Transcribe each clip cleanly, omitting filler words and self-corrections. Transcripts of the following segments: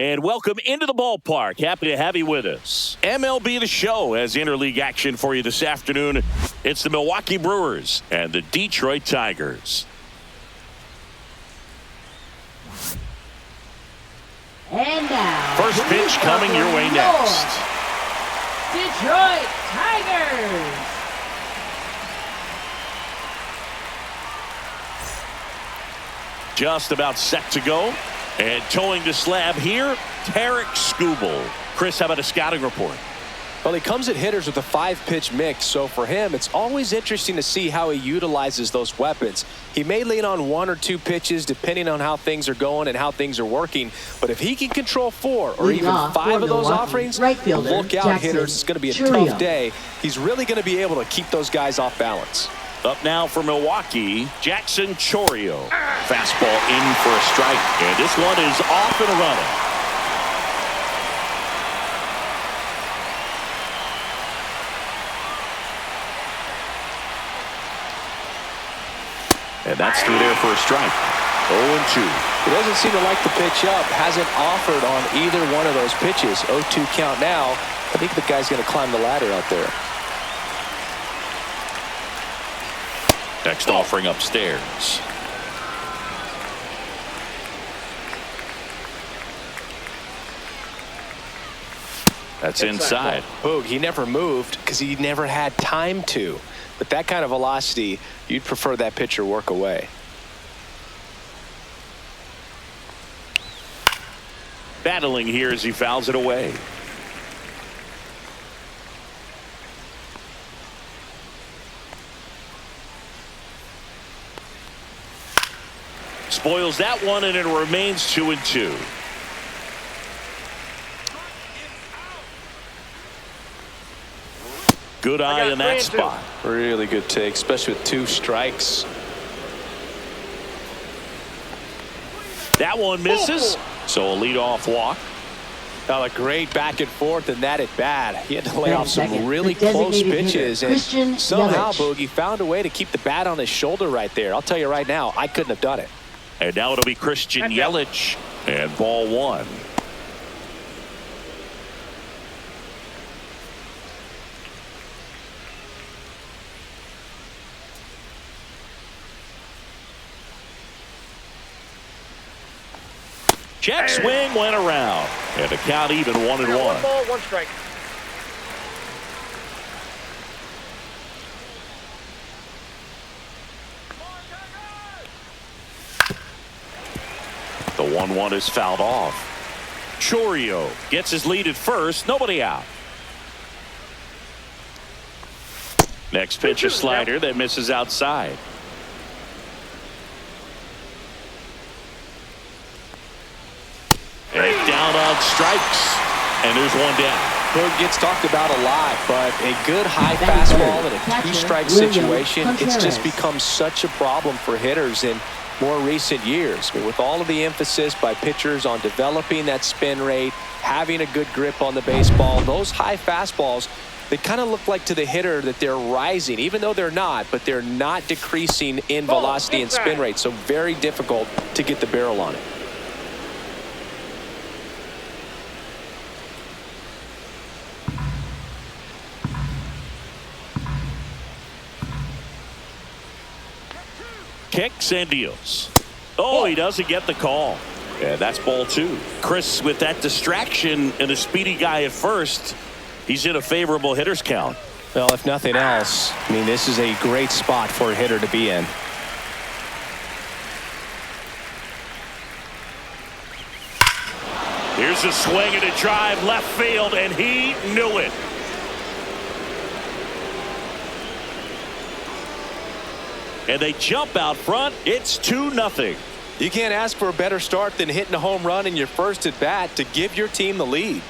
And welcome into the ballpark. Happy to have you with us. MLB The Show has interleague action for you this afternoon. It's the Milwaukee Brewers and the Detroit Tigers. And now, first pitch coming your way next. Detroit Tigers. Just about set to go. And towing the slab here, Tarek Skubal. Chris, how about a scouting report? Well, he comes at hitters with a 5-pitch mix, so for him, it's always interesting to see how he utilizes those weapons. He may lean on 1 or 2 pitches depending on how things are going and how things are working, but if he can control 4 or even 5 of those offerings, look out, hitters. It's going to be a tough day. He's really going to be able to keep those guys off balance. Up now for Milwaukee, Jackson Chourio. Fastball in for a strike, and this one is off and running. And that's through there for a strike. 0-2. He doesn't seem to like the pitch up. Hasn't offered on either one of those pitches. 0-2 count now. I think the guy's going to climb the ladder out there. Next offering upstairs. That's inside. Boog, he never moved because he never had time to. With that kind of velocity, you'd prefer that pitcher work away. Battling here as he fouls it away. Spoils that one, and it remains 2-2. Good eye in that spot. Really good take, especially with 2 strikes. That one misses. So a leadoff walk. Now a great back and forth in that at bat. He had to lay off some really close pitches, and somehow Boogie found a way to keep the bat on his shoulder right there. I'll tell you right now, I couldn't have done it. And now it'll be Christian Yelich, and ball 1. Check swing went around, and the count even 1-1. 1 ball, 1 strike. The 1-1 is fouled off. Chourio gets his lead at first. Nobody out. Next pitch, a slider that misses outside. And down on strikes. And there's 1 down. Boog gets talked about a lot, but a good high fastball in a 2-strike situation, it's just become such a problem for hitters in more recent years. I mean, with all of the emphasis by pitchers on developing that spin rate, having a good grip on the baseball, those high fastballs, they kind of look like to the hitter that they're rising, even though they're not, but they're not decreasing in velocity and spin rate. So very difficult to get the barrel on it. Kicks and deals. Oh, he doesn't get the call. Yeah, that's ball 2. Chris, with that distraction and a speedy guy at first, he's in a favorable hitter's count. Well, if nothing else, I mean, this is a great spot for a hitter to be in. Here's a swing and a drive left field, and he knew it. And they jump out front. It's 2-0. You can't ask for a better start than hitting a home run in your first at bat to give your team the lead.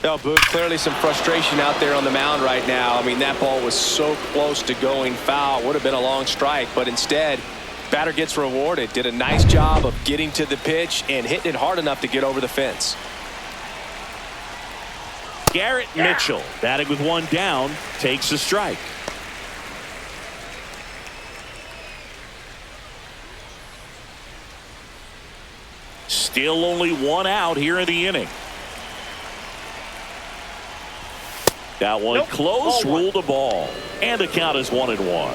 Now, Boog, clearly some frustration out there on the mound right now. I mean, that ball was so close to going foul. Would have been a long strike, but instead, batter gets rewarded. Did a nice job of getting to the pitch and hitting it hard enough to get over the fence. Garrett Mitchell, batting with one down, takes a strike. Still only one out here in the inning. That one close, ruled a ball. And the count is 1-1.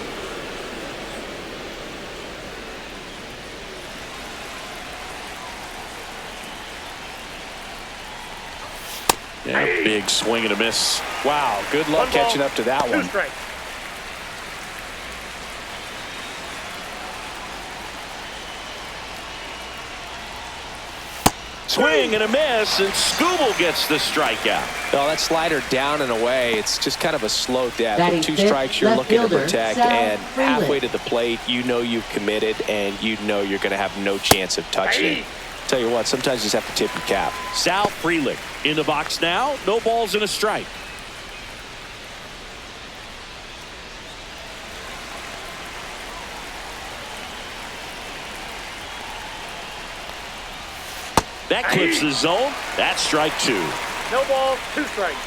Yeah, big swing and a miss. Wow, good luck catching up to that one. Swing and a miss, and Skubal gets the strikeout. No, that slider down and away. It's just kind of a slow death. Batting With two fifth, strikes you're left looking to fielder, protect, Sal and Frelick. halfway to the plate, you know you've committed, and you know you're going to have no chance of touching it. Tell you what, sometimes you just have to tip your cap. Sal Frelick in the box now. No balls and a strike. That clips the zone. That's strike two. No ball, 2 strikes.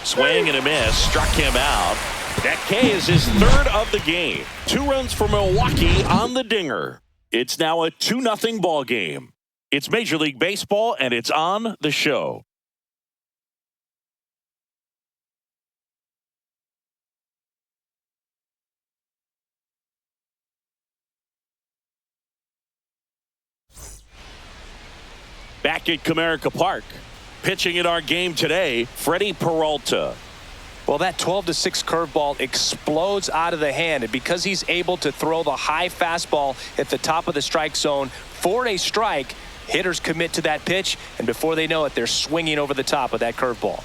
Swing and a miss. Struck him out. That K is his third of the game. 2 runs for Milwaukee on the dinger. It's now a 2-0 ball game. It's Major League Baseball, and it's on the show. Back at Comerica Park, pitching in our game today, Freddie Peralta. Well, that 12-6 curveball explodes out of the hand, and because he's able to throw the high fastball at the top of the strike zone for a strike, hitters commit to that pitch, and before they know it, they're swinging over the top of that curveball.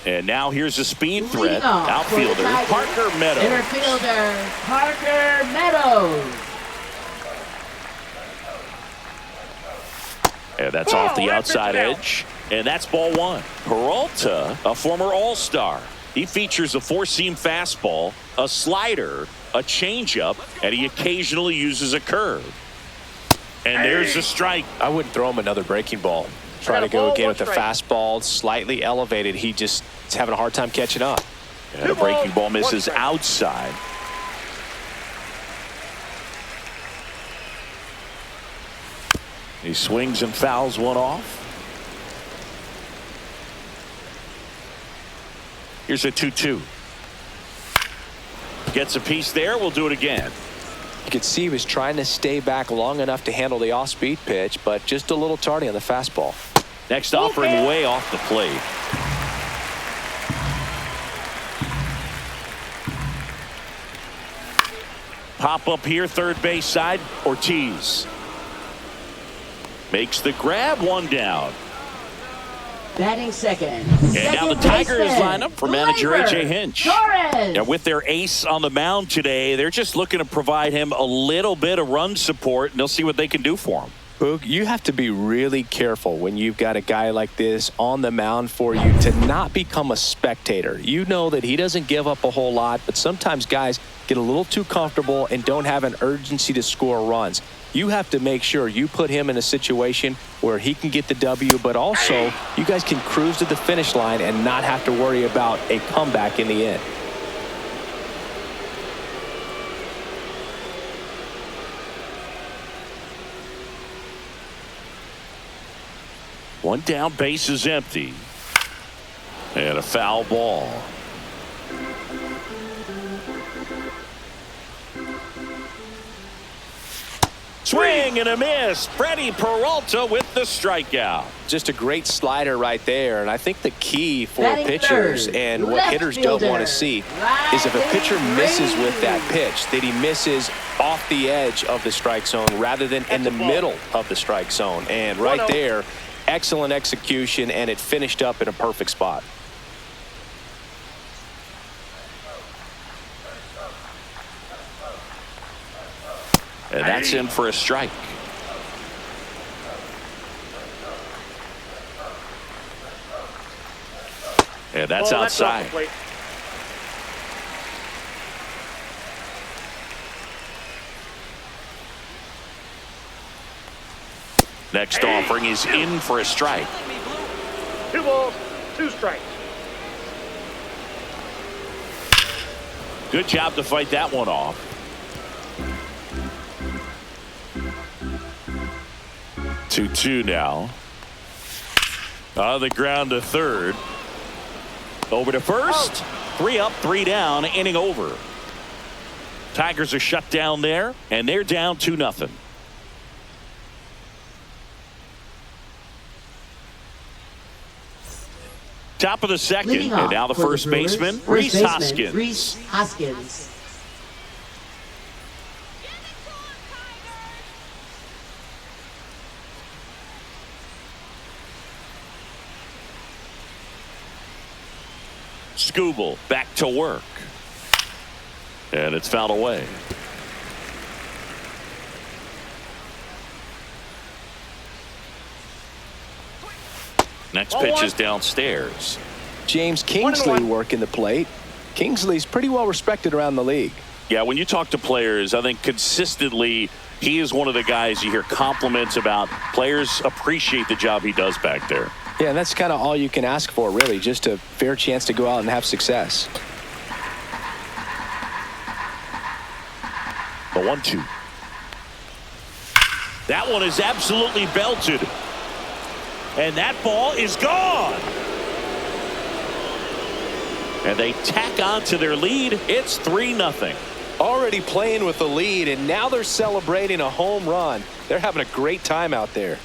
And now here's a speed threat. Outfielder Parker Meadows. Infielder Parker Meadows. And that's off the outside edge. And that's ball 1. Peralta, a former All-Star. He features a 4-seam fastball, a slider, a changeup, and he occasionally uses a curve. And there's a strike. I wouldn't throw him another breaking ball. Try to go again with the fastball, slightly elevated. He just is having a hard time catching up. And a breaking ball misses outside. He swings and fouls one off. Here's a 2-2. Gets a piece there. We'll do it again. You could see he was trying to stay back long enough to handle the off-speed pitch, but just a little tardy on the fastball. Next offering way off the plate. Pop up here, third base side. Ortiz makes the grab, one down. Batting second. And now the Tigers line up for manager A.J. Hinch. Torres. Now with their ace on the mound today, they're just looking to provide him a little bit of run support, and they'll see what they can do for him. Boog, you have to be really careful when you've got a guy like this on the mound for you to not become a spectator. You know that he doesn't give up a whole lot, but sometimes guys get a little too comfortable and don't have an urgency to score runs. You have to make sure you put him in a situation where he can get the W, but also you guys can cruise to the finish line and not have to worry about a comeback in the end. One down, base is empty. And a foul ball. Swing and a miss. Freddie Peralta with the strikeout. Just a great slider right there. And I think the key for Batting pitchers third, and what left hitters don't want to fielder, see is if a pitcher misses with that pitch, that he misses off the edge of the strike zone rather than in the middle of the strike zone. And right there, excellent execution, and it finished up in a perfect spot. And that's in for a strike. And that's outside. Next offering is in for a strike. 2 balls, 2 strikes. Good job to fight that one off. Two now. On the ground to third. Over to first. 3 up, 3 down, inning over. Tigers are shut down there, and they're down 2-0. Top of the second, and now the first baseman, Rhys Hoskins. Rhys Hoskins. Skubal back to work. And it's fouled away. Next pitch is downstairs. James Kingsley working the plate. Kingsley's pretty well respected around the league. Yeah, when you talk to players, I think consistently he is one of the guys you hear compliments about. Players appreciate the job he does back there. Yeah, and that's kind of all you can ask for, really, just a fair chance to go out and have success. The 1-2. That one is absolutely belted. And that ball is gone. And they tack on to their lead. It's 3-0. Already playing with the lead, and now they're celebrating a home run. They're having a great time out there.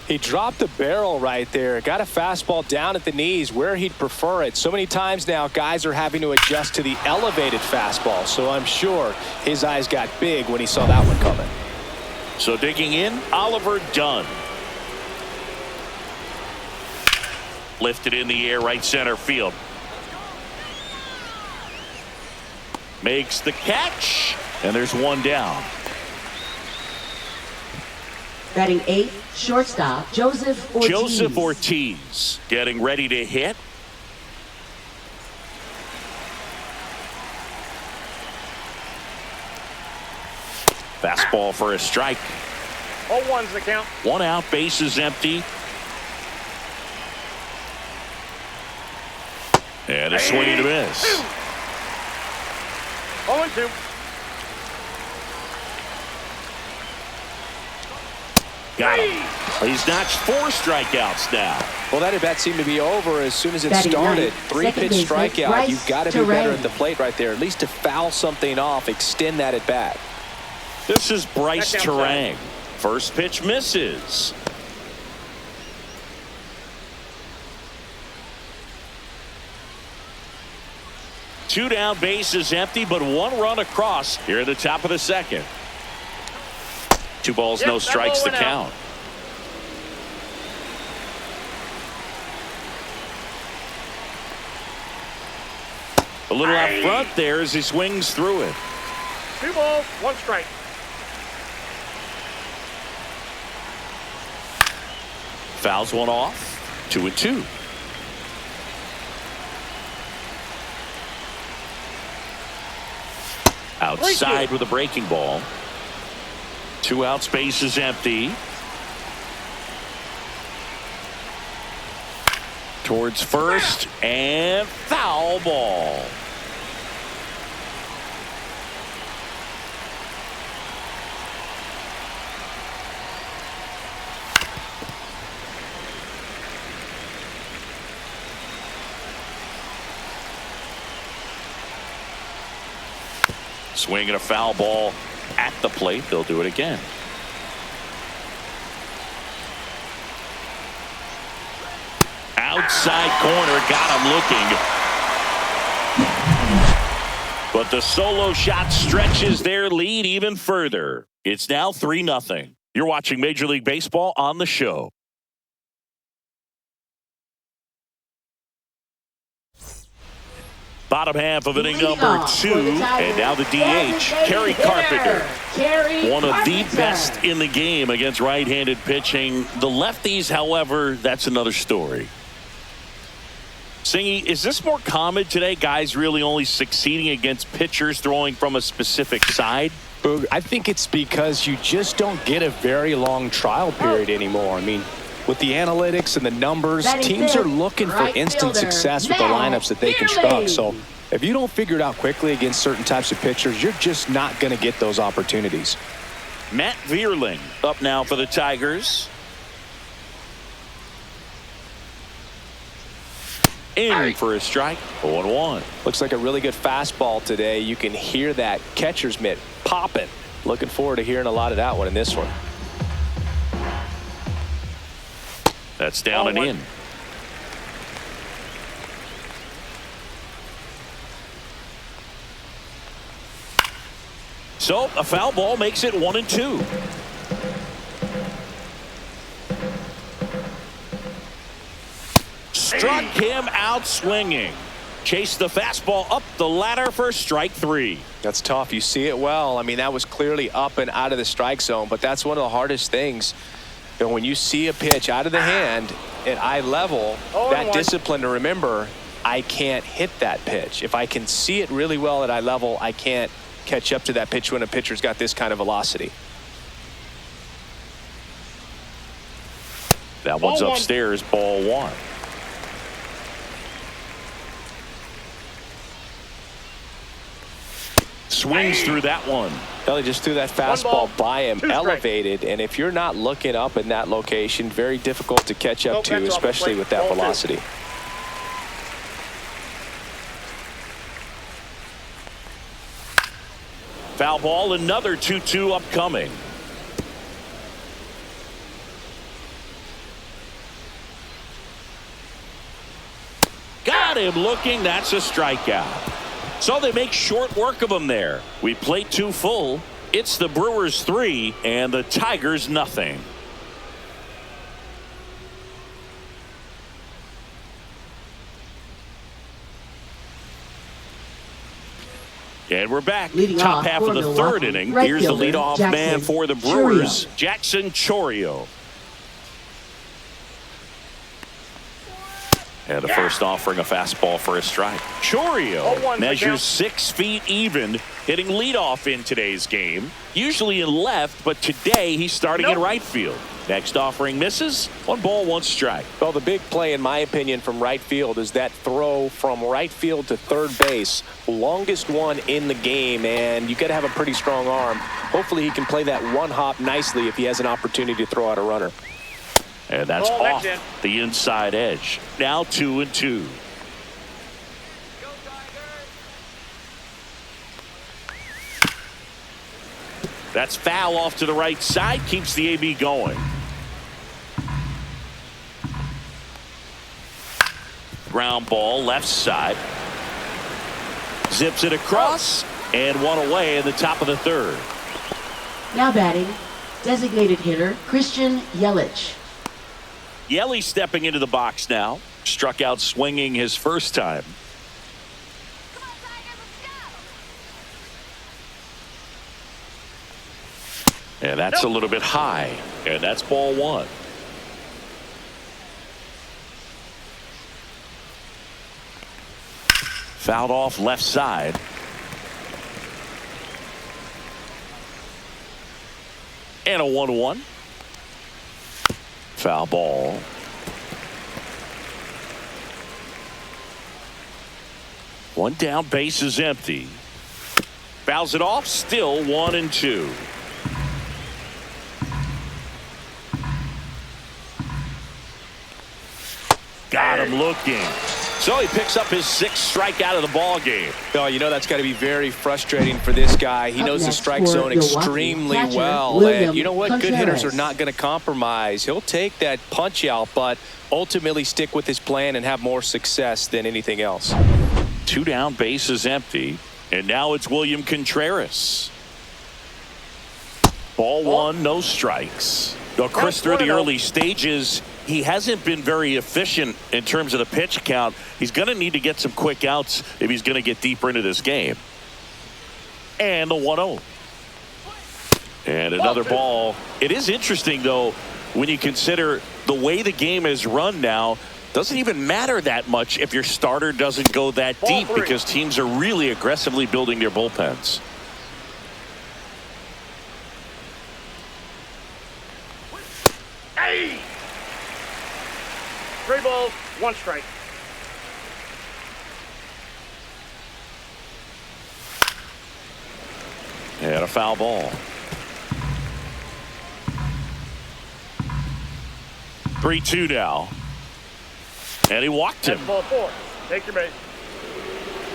He dropped the barrel right there. Got a fastball down at the knees where he'd prefer it. So many times now guys are having to adjust to the elevated fastball. So I'm sure his eyes got big when he saw that one coming. So digging in, Oliver Dunn. Lifted in the air, right center field. Makes the catch. And there's one down. Batting 8th, shortstop, Joseph Ortiz. Joseph Ortiz getting ready to hit. Fastball for a strike. 0-1's the count. 1 out, base is empty. And a swing and a miss. 0-2. Got him. He's notched 4 strikeouts now. Well, that at bat seemed to be over as soon as it Batting started. ninth, 3-pitch strikeout. Bryce You've got to be better Terrain. at the plate right there. At least to foul something off, extend that at bat. This is Bryce Back Terrain. First pitch misses. Two down, base is empty, but 1 run across here at the top of the second. 2 balls, no Yep, that strikes to ball went out. count. A little out front there as he swings through it. 2 balls, 1 strike. Fouls one off. 2-2. Outside with a breaking ball. 2 outs, base is empty. Towards first and foul ball. Swinging a foul ball at the plate. They'll do it again. Outside corner, got him looking. But the solo shot stretches their lead even further. It's now 3-0. You're watching Major League Baseball on the show. Bottom half of inning number 2, and now the DH, Kerry Carpenter. One of the best in the game against right-handed pitching. The lefties, however, that's another story. Singy, is this more common today? Guys really only succeeding against pitchers throwing from a specific side? I think it's because you just don't get a very long trial period anymore. I mean, with the analytics and the numbers, teams are looking for instant success with the lineups that they construct. So if you don't figure it out quickly against certain types of pitchers, you're just not going to get those opportunities. Matt Vierling up now for the Tigers. In for a strike. 0-1. Looks like a really good fastball today. You can hear that catcher's mitt popping. Looking forward to hearing a lot of that one in this one. That's down and in. So a foul ball makes it 1-2. Struck him out swinging. Chased the fastball up the ladder for strike 3. That's tough. You see it well. I mean, that was clearly up and out of the strike zone, but that's one of the hardest things. You know, when you see a pitch out of the hand at eye level, that discipline to remember, I can't hit that pitch. If I can see it really well at eye level, I can't catch up to that pitch when a pitcher's got this kind of velocity. That one's upstairs, ball 1. Swings through that one. He just threw that fastball by him, elevated, and if you're not looking up in that location, very difficult to catch up to, especially with that velocity. Foul ball, another 2-2 upcoming. Got him looking. That's a strikeout. So they make short work of him there. We played 2 full. It's the Brewers 3 and the Tigers nothing. And we're back. Top half of the 3rd inning. Here's the leadoff man for the Brewers, Jackson Chourio. And the first offering a fastball for a strike. Chourio measures 6 feet even, hitting leadoff in today's game. Usually in left, but today he's starting in right field. Next offering misses. 1 ball, 1 strike. Well, the big play, in my opinion, from right field is that throw from right field to third base. Longest one in the game, and you got to have a pretty strong arm. Hopefully he can play that one hop nicely if he has an opportunity to throw out a runner. And that's off the inside edge. Now 2-2. That's foul off to the right side. Keeps the AB going. Ground ball left side. Zips it across. And 1 away in the top of the 3rd. Now batting, designated hitter Christian Yelich. Yelich stepping into the box now. Struck out swinging his first time. And that's a little bit high. And that's ball 1. Fouled off left side. And a 1-1. Foul ball. One down, base is empty. Fouls it off, still 1-2. Got him looking. So he picks up his 6th strikeout of the ball game. Oh, you know that's got to be very frustrating for this guy. He knows the strike zone extremely well. And you know what? Good hitters are not going to compromise. He'll take that punch out, but ultimately stick with his plan and have more success than anything else. 2 down, base is empty. And now it's William Contreras. Ball 1, no strikes. Chris, through the early stages, he hasn't been very efficient in terms of the pitch count. He's going to need to get some quick outs if he's going to get deeper into this game. And the 1-0. And another ball. It is interesting, though, when you consider the way the game is run now. Doesn't even matter that much if your starter doesn't go that deep because teams are really aggressively building their bullpens. Hey! 3 balls, 1 strike. And a foul ball. 3-2 now. And he walked him. That's ball 4. Take your base.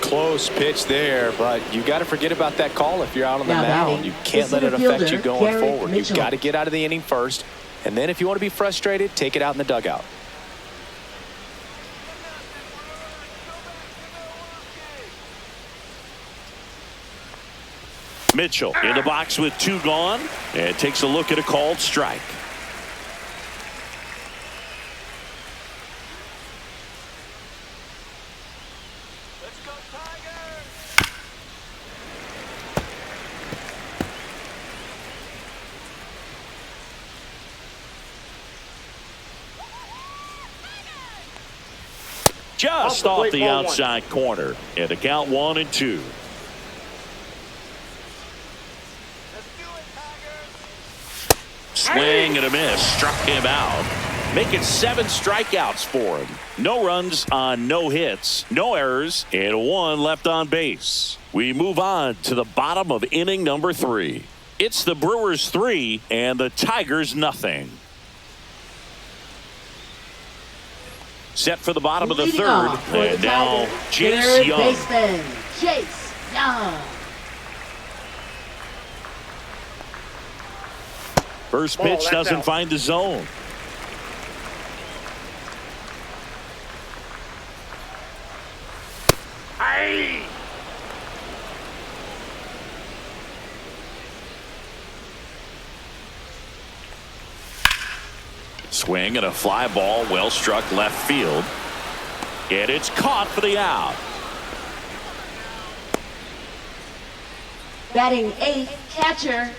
Close pitch there, but you got to forget about that call if you're out on the Now mound. batting, You can't let it the center affect you fielder, going Gary forward. You've Mitchell. got to get out of the inning first, and then if you want to be frustrated, take it out in the dugout. Mitchell in the box with 2 gone and takes a look at a called strike. Let's go, Tigers! Just off the outside corner. And the count 1-2. Swing and a miss. Struck him out. Making 7 strikeouts for him. No runs on no hits, no errors, and 1 left on base. We move on to the bottom of inning number 3. It's the Brewers 3 and the Tigers nothing. Set for the bottom of the Leading 3rd. off for And the now Tigers, Jace third Young. baseman, Jace Young. First Ball, pitch that's doesn't out. find the zone. Hey! Swing and a fly ball well struck left field. And it's caught for the out. Batting 8th, catcher,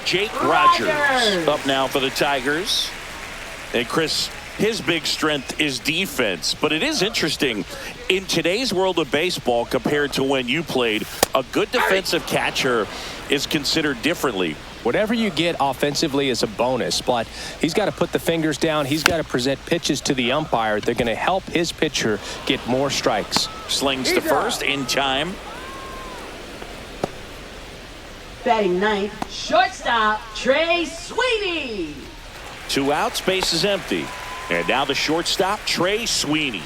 Jake Rogers up now for the Tigers. And Chris, his big strength is defense. But it is interesting, in today's world of baseball compared to when you played, a good defensive catcher is considered differently. Whatever you get offensively is a bonus, but he's got to put the fingers down. He's got to present pitches to the umpire. They're going to help his pitcher get more strikes. Slings to first in time. Batting 9th, shortstop, Trey Sweeney. 2 outs, base is empty. And now the shortstop, Trey Sweeney.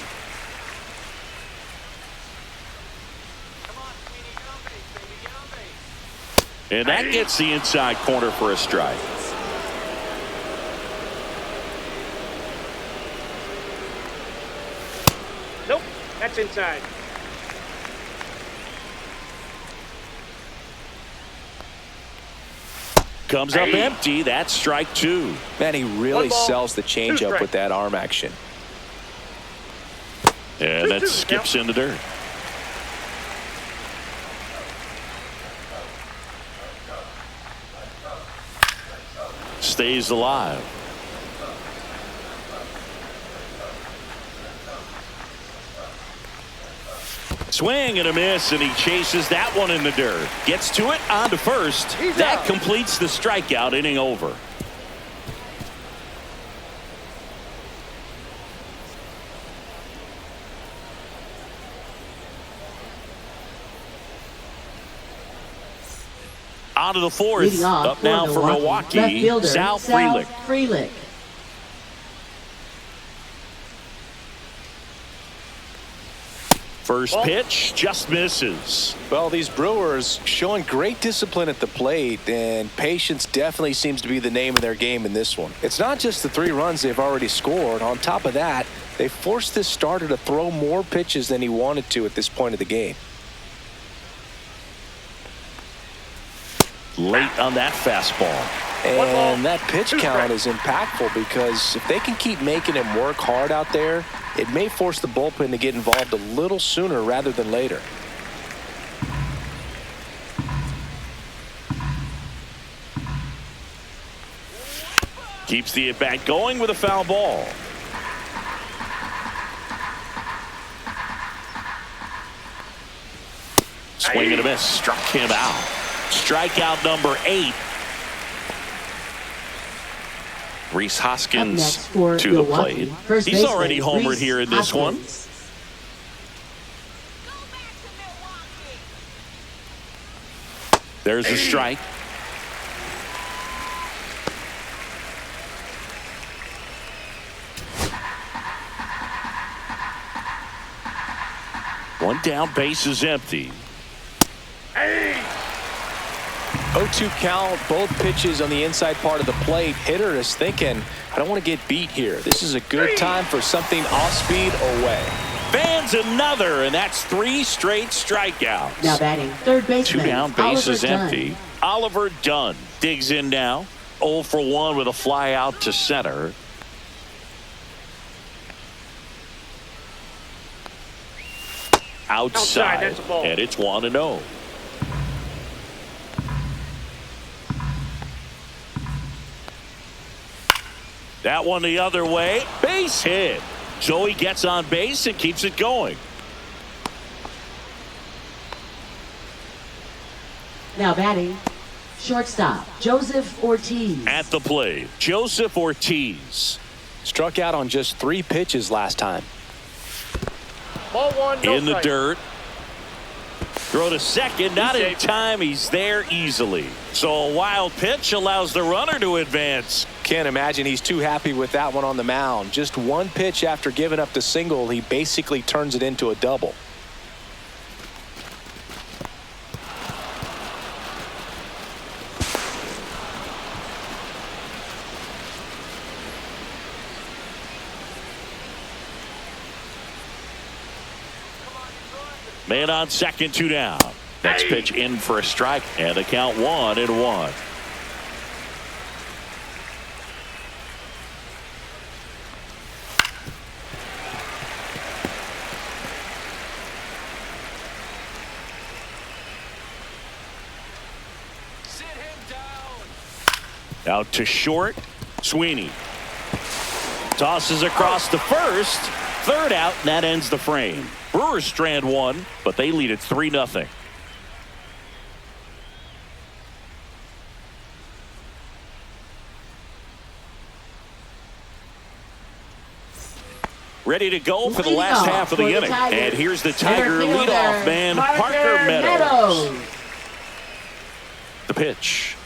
And that gets the inside corner for a strike. Nope, that's inside. Comes up empty. That's strike 2. Man, he really 1 ball, sells the 2 changeup strikes. with that arm action. And that skips in the dirt. Stays alive. Swing and a miss, and he chases that one in the dirt. Gets to it, on to first. That completes the strikeout, inning over. On to the 4th. Leading off Up now for left Milwaukee, fielder, Sal Frelick. Frelick. First pitch just misses. Well, these Brewers showing great discipline at the plate, and patience definitely seems to be the name of their game in this one. It's not just the 3 runs they've already scored. On top of that, they forced this starter to throw more pitches than he wanted to at this point of the game. Late on that fastball. And that pitch count is impactful because if they can keep making him work hard out there, it may force the bullpen to get involved a little sooner rather than later. Keeps the at-bat going with a foul ball. Swing and a miss. Struck him out. Strikeout number 8. Rhys Hoskins to the plate. He's already homered here in this one. There's a strike. One down, base is empty. 0-2 count, both pitches on the inside part of the plate. Hitter is thinking, I don't want to get beat here. This is a good time for something off speed away. Fans another, and that's 3 straight strikeouts. Now batting third baseman. 2 down, base Oliver is empty. Dunn. Oliver Dunn digs in now. 0 for 1 with a fly out to center. Outside, that's a ball. and it's 1-0. That one the other way. Base hit. So he gets on base and keeps it going. Now batting shortstop Joseph Ortiz. At the plate, Joseph Ortiz. Struck out on just 3 pitches last time. Ball 1, no In the strike. dirt. Throw to second, not in time. He's there easily. So a wild pitch allows the runner to advance. Can't imagine he's too happy with that one on the mound. Just 1 pitch after giving up the single, he basically turns it into a double. Man on second, 2 down. Next pitch in for a strike, and the count 1-1. Sit him down. Out to short, Sweeney. Tosses across to first. 3rd out, and that ends the frame. Brewers strand 1, but they lead it 3-0. Ready to go for the last half of the inning. And here's the Tiger leadoff man, Parker Meadows. The pitch.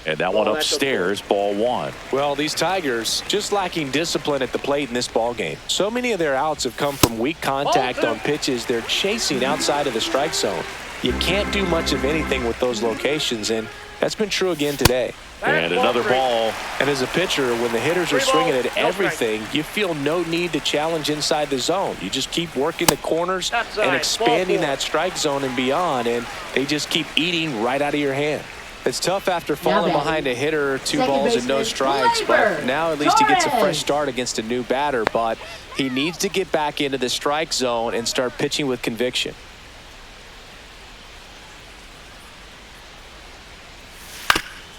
And that one upstairs, ball 1. Well, these Tigers just lacking discipline at the plate in this ball game. So many of their outs have come from weak contact on pitches they're chasing outside of the strike zone. You can't do much of anything with those locations, and that's been true again today. And another ball. And as a pitcher, when the hitters are swinging at everything, you feel no need to challenge inside the zone. You just keep working the corners and expanding that strike zone and beyond, and they just keep eating right out of your hand. It's tough after falling behind a hitter, 2 balls and no strikes, but now at least he gets a fresh start against a new batter. But he needs to get back into the strike zone and start pitching with conviction.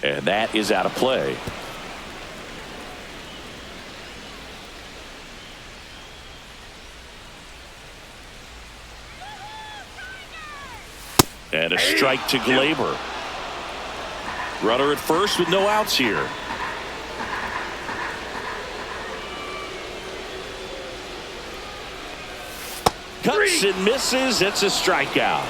And that is out of play. And a strike to Glaber. Runner at first with no outs here. Cuts and misses. It's a strikeout.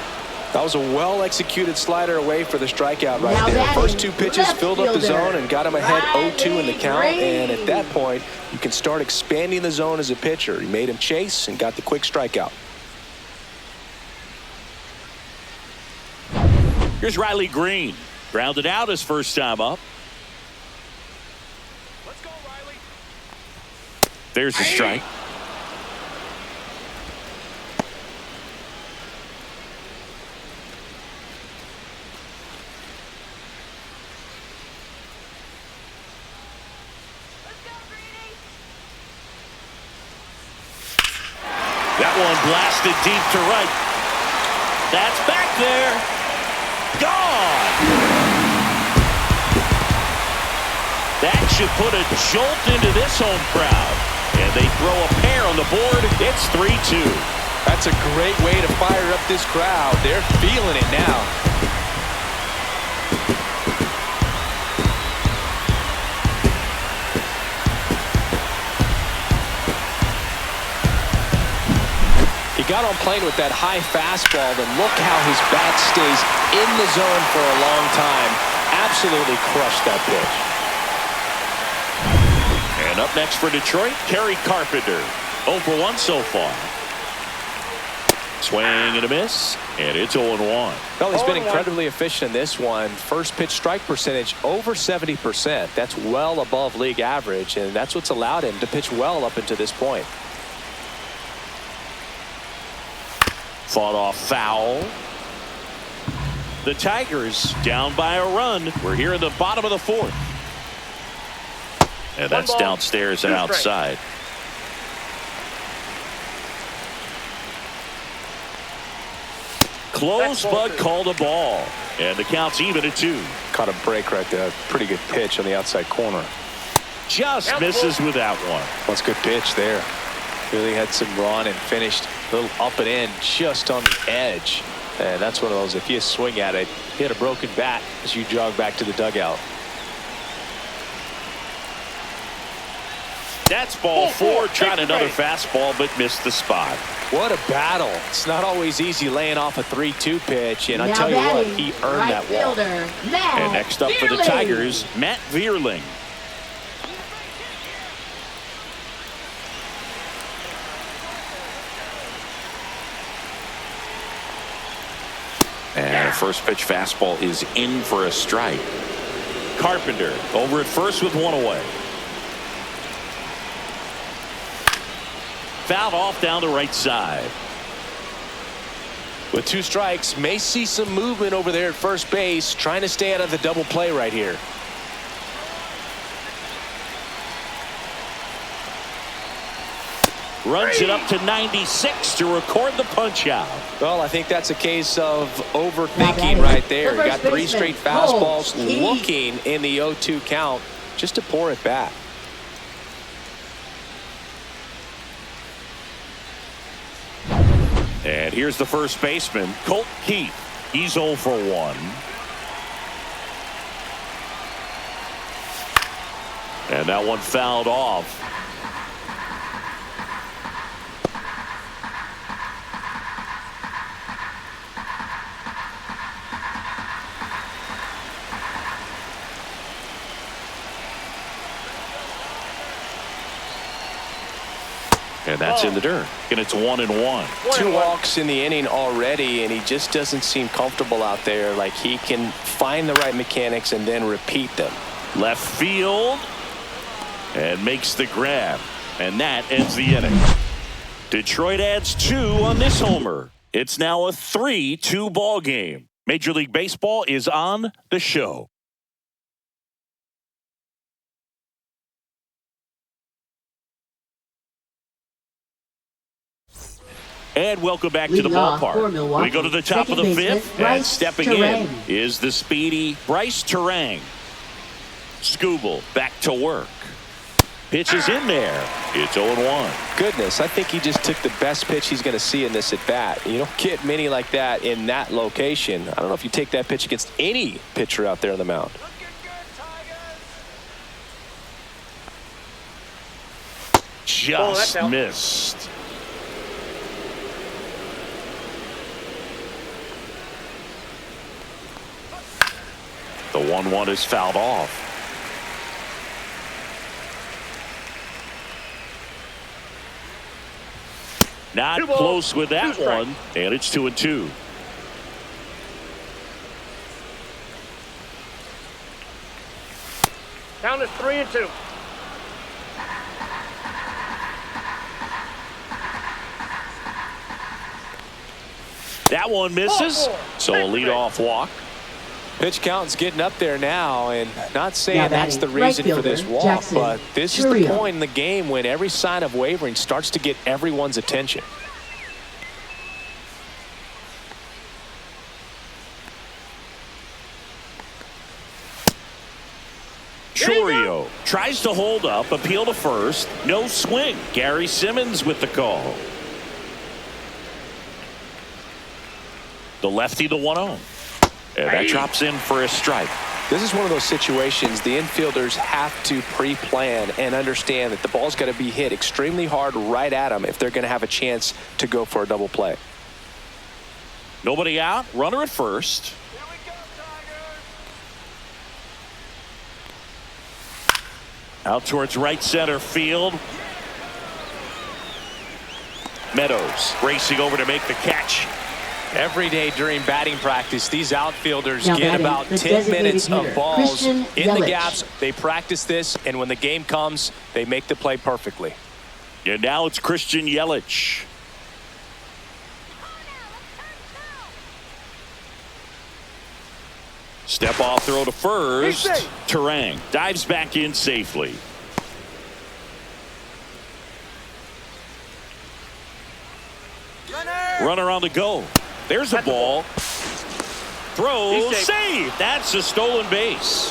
That was a well-executed slider away for the strikeout right there. First 2 pitches filled up the zone and got him ahead 0-2 in the count. And at that point, you can start expanding the zone as a pitcher. He made him chase and got the quick strikeout. Here's Riley Green. Grounded out his first time up. Let's go, Riley. There's a strike. That one blasted deep to right. That's back there. Gone. That should put a jolt into this home crowd. And they throw a pair on the board. It's 3-2. That's a great way to fire up this crowd. They're feeling it now. He got on plane with that high fastball, then look how his bat stays in the zone for a long time. Absolutely crushed that pitch. And up next for Detroit, Kerry Carpenter. 0 for 1 so far. Swing and a miss, and it's 0-1. Well, he's been incredibly efficient in this one. First pitch strike percentage over 70%. That's well above league average, and that's what's allowed him to pitch well up until this point. Fought off foul. The Tigers down by a run. We're here in the bottom of the 4th. And that's downstairs and outside. Close, but called a ball. And the count's even at 2. Caught a break right there. Pretty good pitch on the outside corner. Just misses with that one. That's a good pitch there. Really had some run and finished a little up and in just on the edge. And that's one of those, if you swing at it, hit a broken bat as you jog back to the dugout. That's ball 4. Tried another fastball, but missed the spot. What a battle. It's not always easy laying off a 3-2 pitch, and I tell you what, he earned that walk. And next up for the Tigers, Matt Vierling. And first pitch fastball is in for a strike. Carpenter over at first with 1 away. Fouled off down the right side. With 2 strikes, may see some movement over there at first base, trying to stay out of the double play right here. Runs it up to 96 to record the punch out. Well, I think that's a case of overthinking right there. He got 3 straight fastballs looking in the 0-2 count just to pour it back. And here's the first baseman, Colt Keith. He's 0 for 1. And that one fouled off. And that's in the dirt. And it's 1-1. 2 walks in the inning already, and he just doesn't seem comfortable out there. Like he can find the right mechanics and then repeat them. Left field. And makes the grab. And that ends the inning. Detroit adds 2 on this homer. It's now a 3-2 ball game. Major League Baseball is on the show. And welcome back to the ballpark. We go to the top of the 5th, and stepping in is the speedy Bryce Terang. Skubal back to work. Pitch is in there. It's 0-1. Goodness, I think he just took the best pitch he's going to see in this at-bat. You don't get many like that in that location. I don't know if you take that pitch against any pitcher out there on the mound. Just missed. The 1-1 is fouled off. Not close with that one, and it's 2-2. Count is 3-2. That one misses, so a leadoff walk. Pitch count's getting up there now, and not saying that's the reason for this walk, but this is the point in the game when every sign of wavering starts to get everyone's attention. Churio tries to hold up, appeal to first, no swing. Gary Simmons with the call. The lefty, the 1-0. And that drops in for a strike. This is one of those situations the infielders have to pre-plan and understand that the ball's got to be hit extremely hard right at them if they're going to have a chance to go for a double play. Nobody out. Runner at first. Out towards right center field. Meadows racing over to make the catch. Every day during batting practice, these outfielders Now get batting, about the 10 minutes designated of balls Christian in the Yelich. gaps. They practice this, and when the game comes, they make the play perfectly. And now it's Christian Yelich. Step off throw to first. Terang dives back in safely. Runner on the go. There's a ball. Throw, save. That's a stolen base.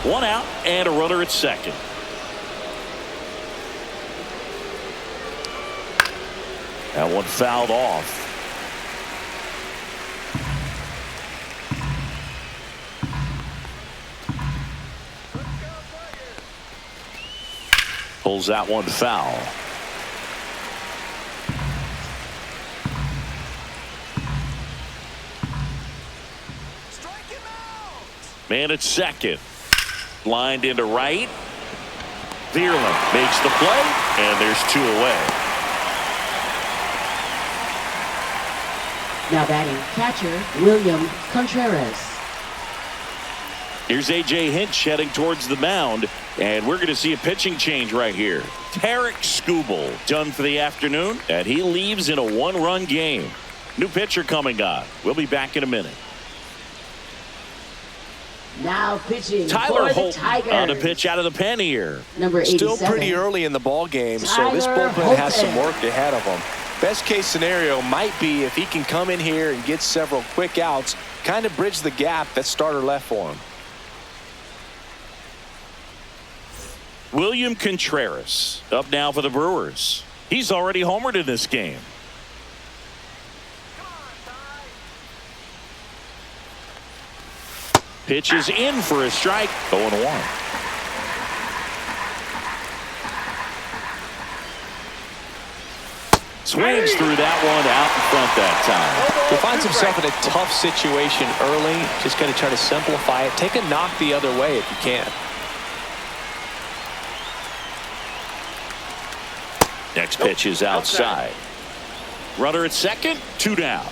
One out and a runner at second. That one fouled off. Pulls that one foul. Man at second. Lined into right. Vierland makes the play, and there's 2 away. Now batting, catcher William Contreras. Here's A.J. Hinch heading towards the mound, and we're going to see a pitching change right here. Tarek Skubal done for the afternoon, and he leaves in a 1-run game. New pitcher coming on. We'll be back in a minute. Now pitching Tyler for the Holt Tigers. on a pitch out of the pen here. Number 87. Still pretty early in the ball game, so this Tyler bullpen has some Holton. work ahead of them. Best case scenario might be if he can come in here and get several quick outs, kind of bridge the gap that starter left for him. William Contreras up now for the Brewers. He's already homered in this game. Pitch is in for a strike. 0-1. Swings through that one out in front that time. He finds himself in a tough situation early. Just got to try to simplify it. Take a knock the other way if you can. Next pitch is outside. Runner at second, 2 down.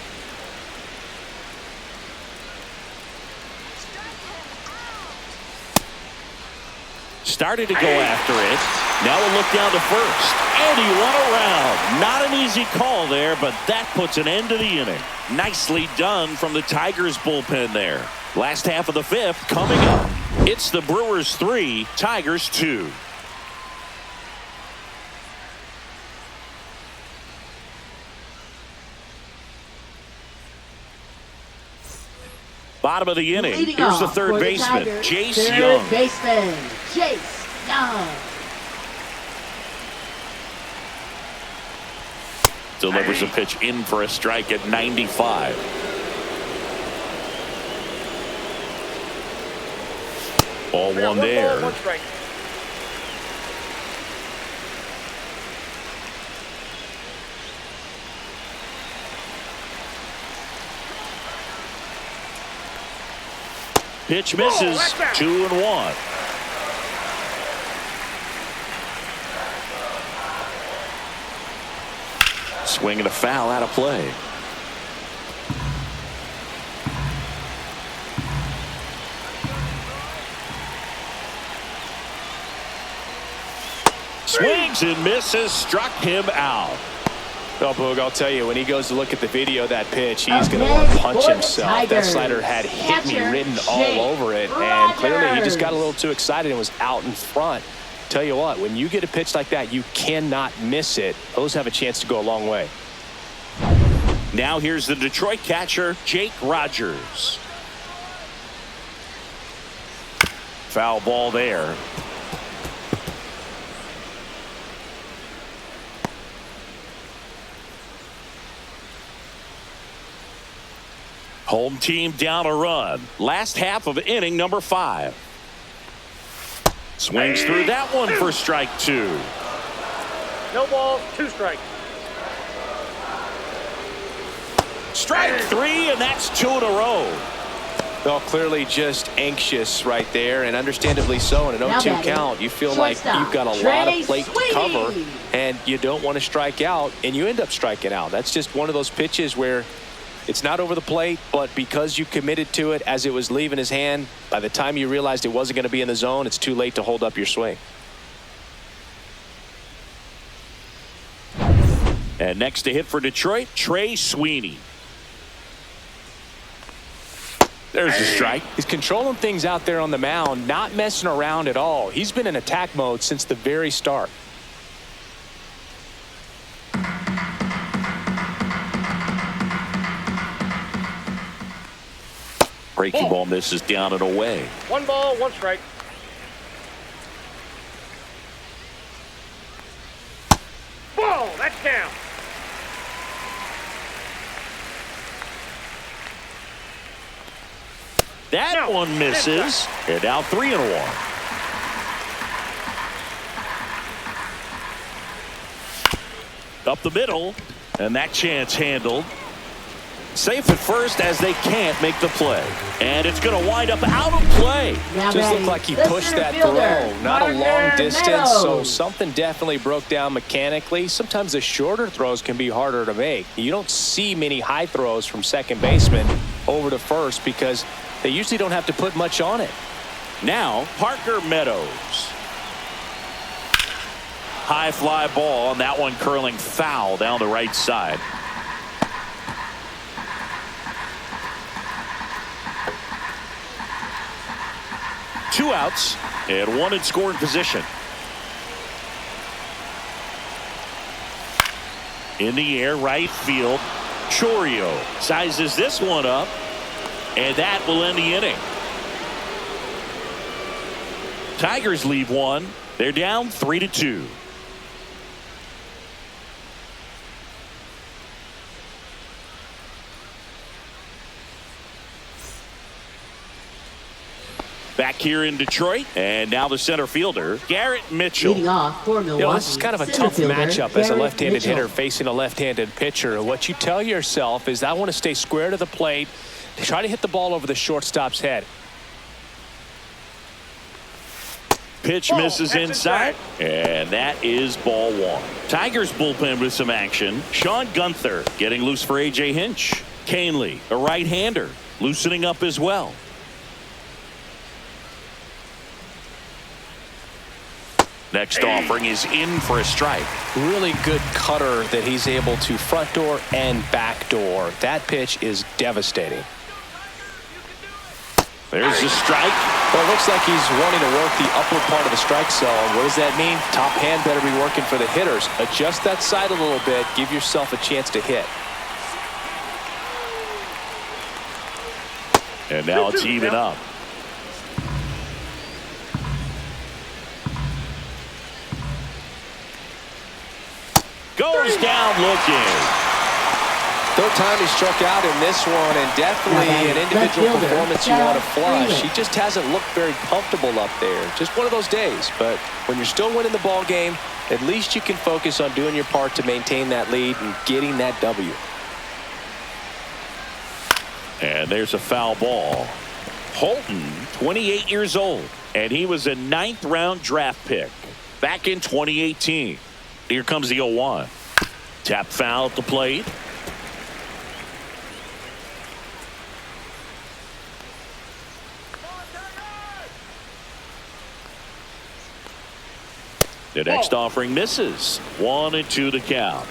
Started to go after it. Now a look down to first. And he won around. Not an easy call there, but that puts an end to the inning. Nicely done from the Tigers bullpen there. Last half of the 5th coming up. It's the Brewers 3, Tigers 2. Bottom of the inning. Leading Here's the off third for the baseman, Tigers, Jace third Young. baseman, Jace Young. Delivers a pitch in for a strike at 95. Ball one there. Pitch misses. 2-1. Swing and a foul out of play. Swings and misses. Struck him out. Well, Boog, I'll tell you, when he goes to look at the video of that pitch, he's going to want to punch himself. That slider had hit me written all over it, and clearly he just got a little too excited and was out in front. Tell you what, when you get a pitch like that, you cannot miss it. Those have a chance to go a long way. Now here's the Detroit catcher, Jake Rogers. Foul ball there. Home team down a run. Last half of inning number 5. Swings through that one for strike 2. No ball, 2 strikes. Strike 3, and that's 2 in a row. Well, clearly just anxious right there, and understandably so. In an 0-2 count, you feel like you've got a lot of plate to cover, and you don't want to strike out, and you end up striking out. That's just one of those pitches where it's not over the plate, but because you committed to it as it was leaving his hand, by the time you realized it wasn't going to be in the zone, it's too late to hold up your swing. And next to hit for Detroit, Trey Sweeney. There's the strike. He's controlling things out there on the mound, not messing around at all. He's been in attack mode since the very start. Breaking ball misses down and away. 1 ball, 1 strike. Ball, that's down. That one misses. And now 3-1. Up the middle, and that chance handled. Safe at first as they can't make the play. And it's going to wind up out of play. Just looked like he pushed that throw. Not a long distance, so something definitely broke down mechanically. Sometimes the shorter throws can be harder to make. You don't see many high throws from second baseman over to first because they usually don't have to put much on it. Now, Parker Meadows. High fly ball, and that one curling foul down the right side. Two outs and one in scoring position. In the air, right field. Chourio sizes this one up, and that will end the inning. Tigers leave one. They're down 3-2. Back here in Detroit, and now the center fielder, Garrett Mitchell. Leading off for Milwaukee, this is kind of a tough matchup as a left-handed hitter facing a left-handed pitcher. What you tell yourself is, I want to stay square to the plate, try to hit the ball over the shortstop's head. Pitch misses inside, and that is ball 1. Tigers bullpen with some action. Sean Gunther getting loose for A.J. Hinch. Canely, a right-hander, loosening up as well. Next offering is in for a strike. Really good cutter that he's able to front door and back door. That pitch is devastating. There's a strike. Well, it looks like he's wanting to work the upper part of the strike zone. What does that mean? Top hand better be working for the hitters. Adjust that side a little bit. Give yourself a chance to hit. And now it's even up. Goes down looking. Third time he struck out in this one, and definitely an individual performance you want to flush. He just hasn't looked very comfortable up there. Just one of those days. But when you're still winning the ball game, at least you can focus on doing your part to maintain that lead and getting that W. And there's a foul ball. Holton, 28 years old, and he was a 9th-round draft pick back in 2018. Here comes the 0-1. Tap foul at the plate. The next offering misses. 1-2 to count.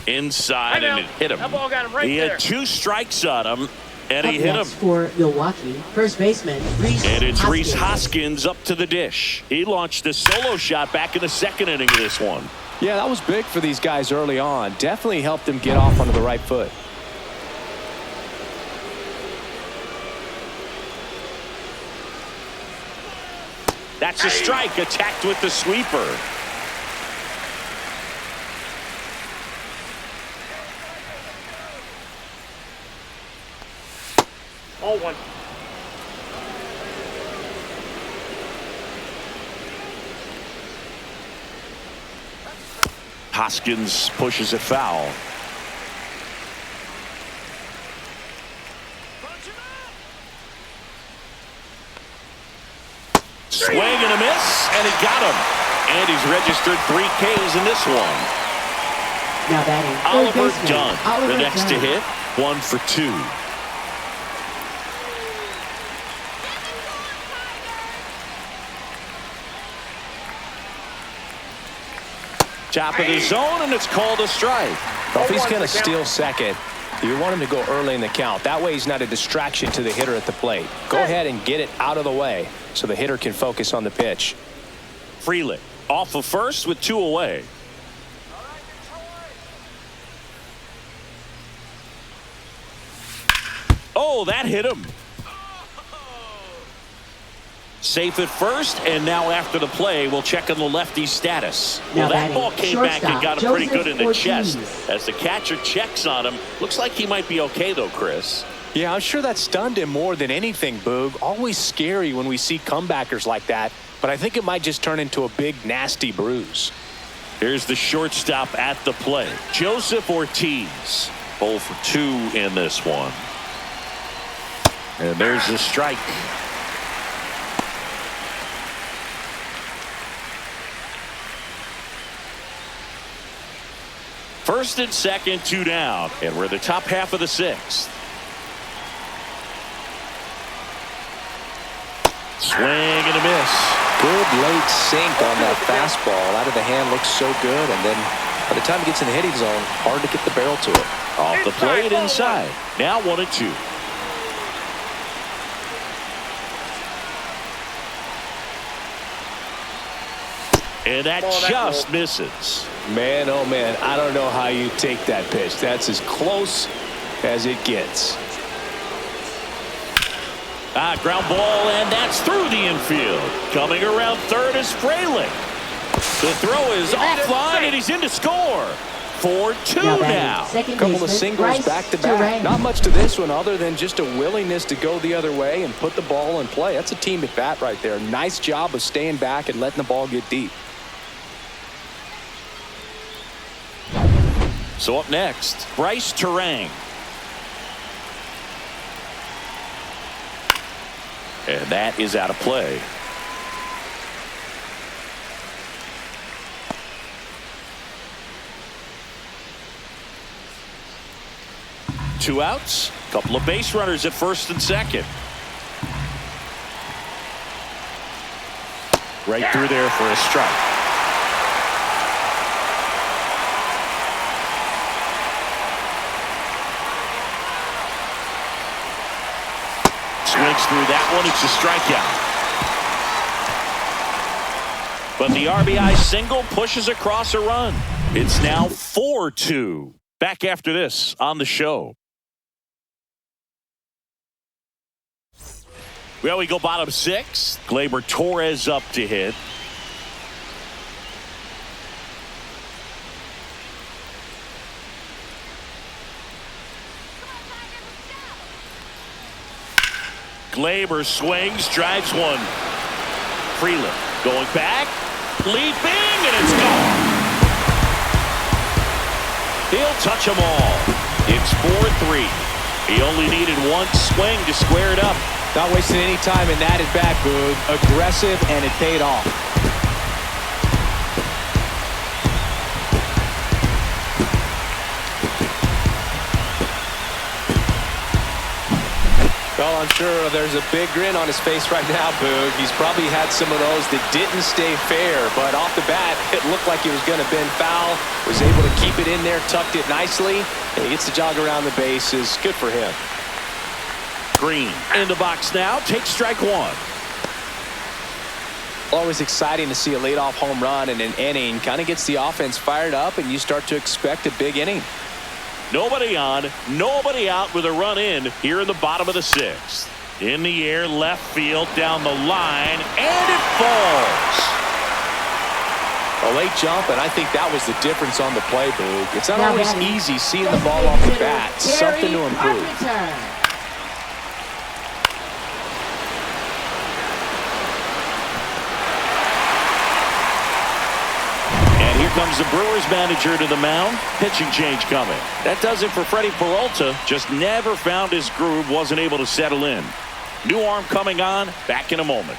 Inside, and it hit him. That ball got him right He there. had 2 strikes on him, and he hit him. For Milwaukee, first baseman Rhys And it's Rhys Hoskins. Hoskins up to the dish. He launched a solo shot back in the 2nd inning of this one. Yeah, that was big for these guys early on. Definitely helped them get off onto the right foot. That's a strike, attacked with the sweeper. Ball one. Hoskins pushes it foul. Swing and a miss, and he got him. And he's registered 3 Ks in this one. Now batting, Oliver baseman, Dunn, Oliver the next to Dunn. hit, 1 for 2. Top of the zone, and it's called a strike. Well, if he's going to steal second, you want him to go early in the count. That way he's not a distraction to the hitter at the plate. Go ahead and get it out of the way so the hitter can focus on the pitch. Freeland off of first with 2 away. Oh, that hit him. Safe at first, and now after the play, we'll check on the lefty's status. Well, that ball came back and got him pretty good in the chest. As the catcher checks on him, looks like he might be okay, though, Chris. Yeah, I'm sure that stunned him more than anything, Boog. Always scary when we see comebackers like that, but I think it might just turn into a big, nasty bruise. Here's the shortstop at the plate, Joseph Ortiz. 0 for 2 in this one. And there's the strike. First and second, 2 down, and we're in the top half of the 6th. Swing and a miss. Good late sink on that fastball. Out of the hand, looks so good, and then by the time it gets in the hitting zone, hard to get the barrel to it. Off the plate inside. Now 1-2. And that just misses. Man, oh man, I don't know how you take that pitch. That's as close as it gets. Ground ball, and that's through the infield. Coming around third is Frelick. The throw is offline, and he's in to score. 4-2 now. A couple of singles back-to-back. Not much to this one other than just a willingness to go the other way and put the ball in play. That's a team at bat right there. Nice job of staying back and letting the ball get deep. So up next, Bryce Terang. And that is out of play. Two outs, couple of base runners at first and second. Right through there for a strike. Swings through that one. It's a strikeout. But the RBI single pushes across a run. It's now 4-2. Back after this on the show. Well, we go bottom 6. Gleyber Torres up to hit. Gleyber swings, drives one. Freeland going back, leaping, and it's gone. He'll touch them all. It's 4-3. He only needed one swing to square it up. Not wasting any time in that at bat, Boog. Aggressive, and it paid off. Well, I'm sure there's a big grin on his face right now, Boog. He's probably had some of those that didn't stay fair, but off the bat, it looked like he was going to bend foul. Was able to keep it in there, tucked it nicely, and he gets the jog around the bases. Good for him. Green in the box now. Takes strike one. Always exciting to see a leadoff home run in an inning. Kind of gets the offense fired up, and you start to expect a big inning. Nobody on, nobody out with a run in here in the bottom of the 6th. In the air, left field, down the line, and it falls. A late jump, and I think that was the difference on the play, Boog. It's not always easy seeing the ball off the bat. Something to improve. Comes the Brewers manager to the mound. Pitching change coming. That does it for Freddie Peralta. Just never found his groove. Wasn't able to settle in. New arm coming on. Back in a moment.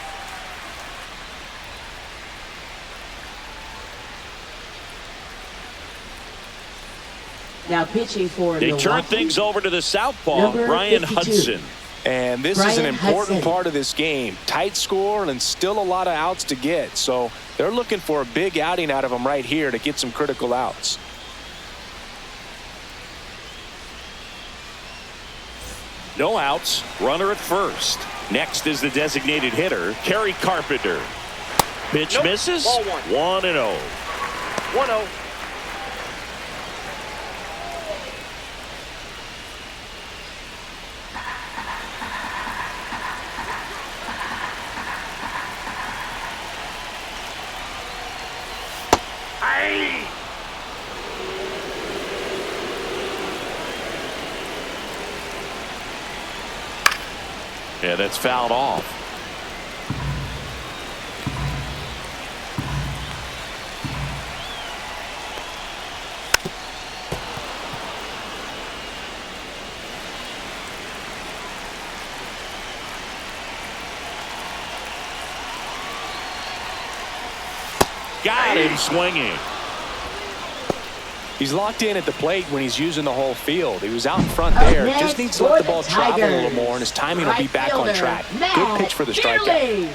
Now pitching for They turn things over to the southpaw, Ryan Hudson. And this is an important part of this game. Tight score and still a lot of outs to get. So they're looking for a big outing out of him right here to get some critical outs. No outs. Runner at first. Next is the designated hitter, Kerry Carpenter. Pitch misses. 1-0. 1-0. Yeah, that's fouled off. Got him swinging. He's locked in at the plate when he's using the whole field. He was out in front there. Just needs to let the ball travel a little more, and his timing will be back on track. Good pitch for the strikeout.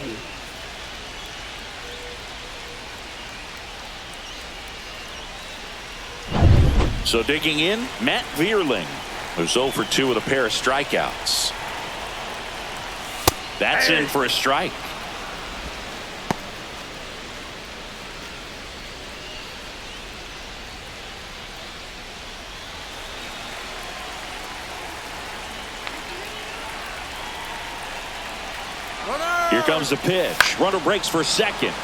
So digging in, Matt Vierling, who's 0 for 2 with a pair of strikeouts. That's in for a strike. Here comes the pitch. Runner breaks for second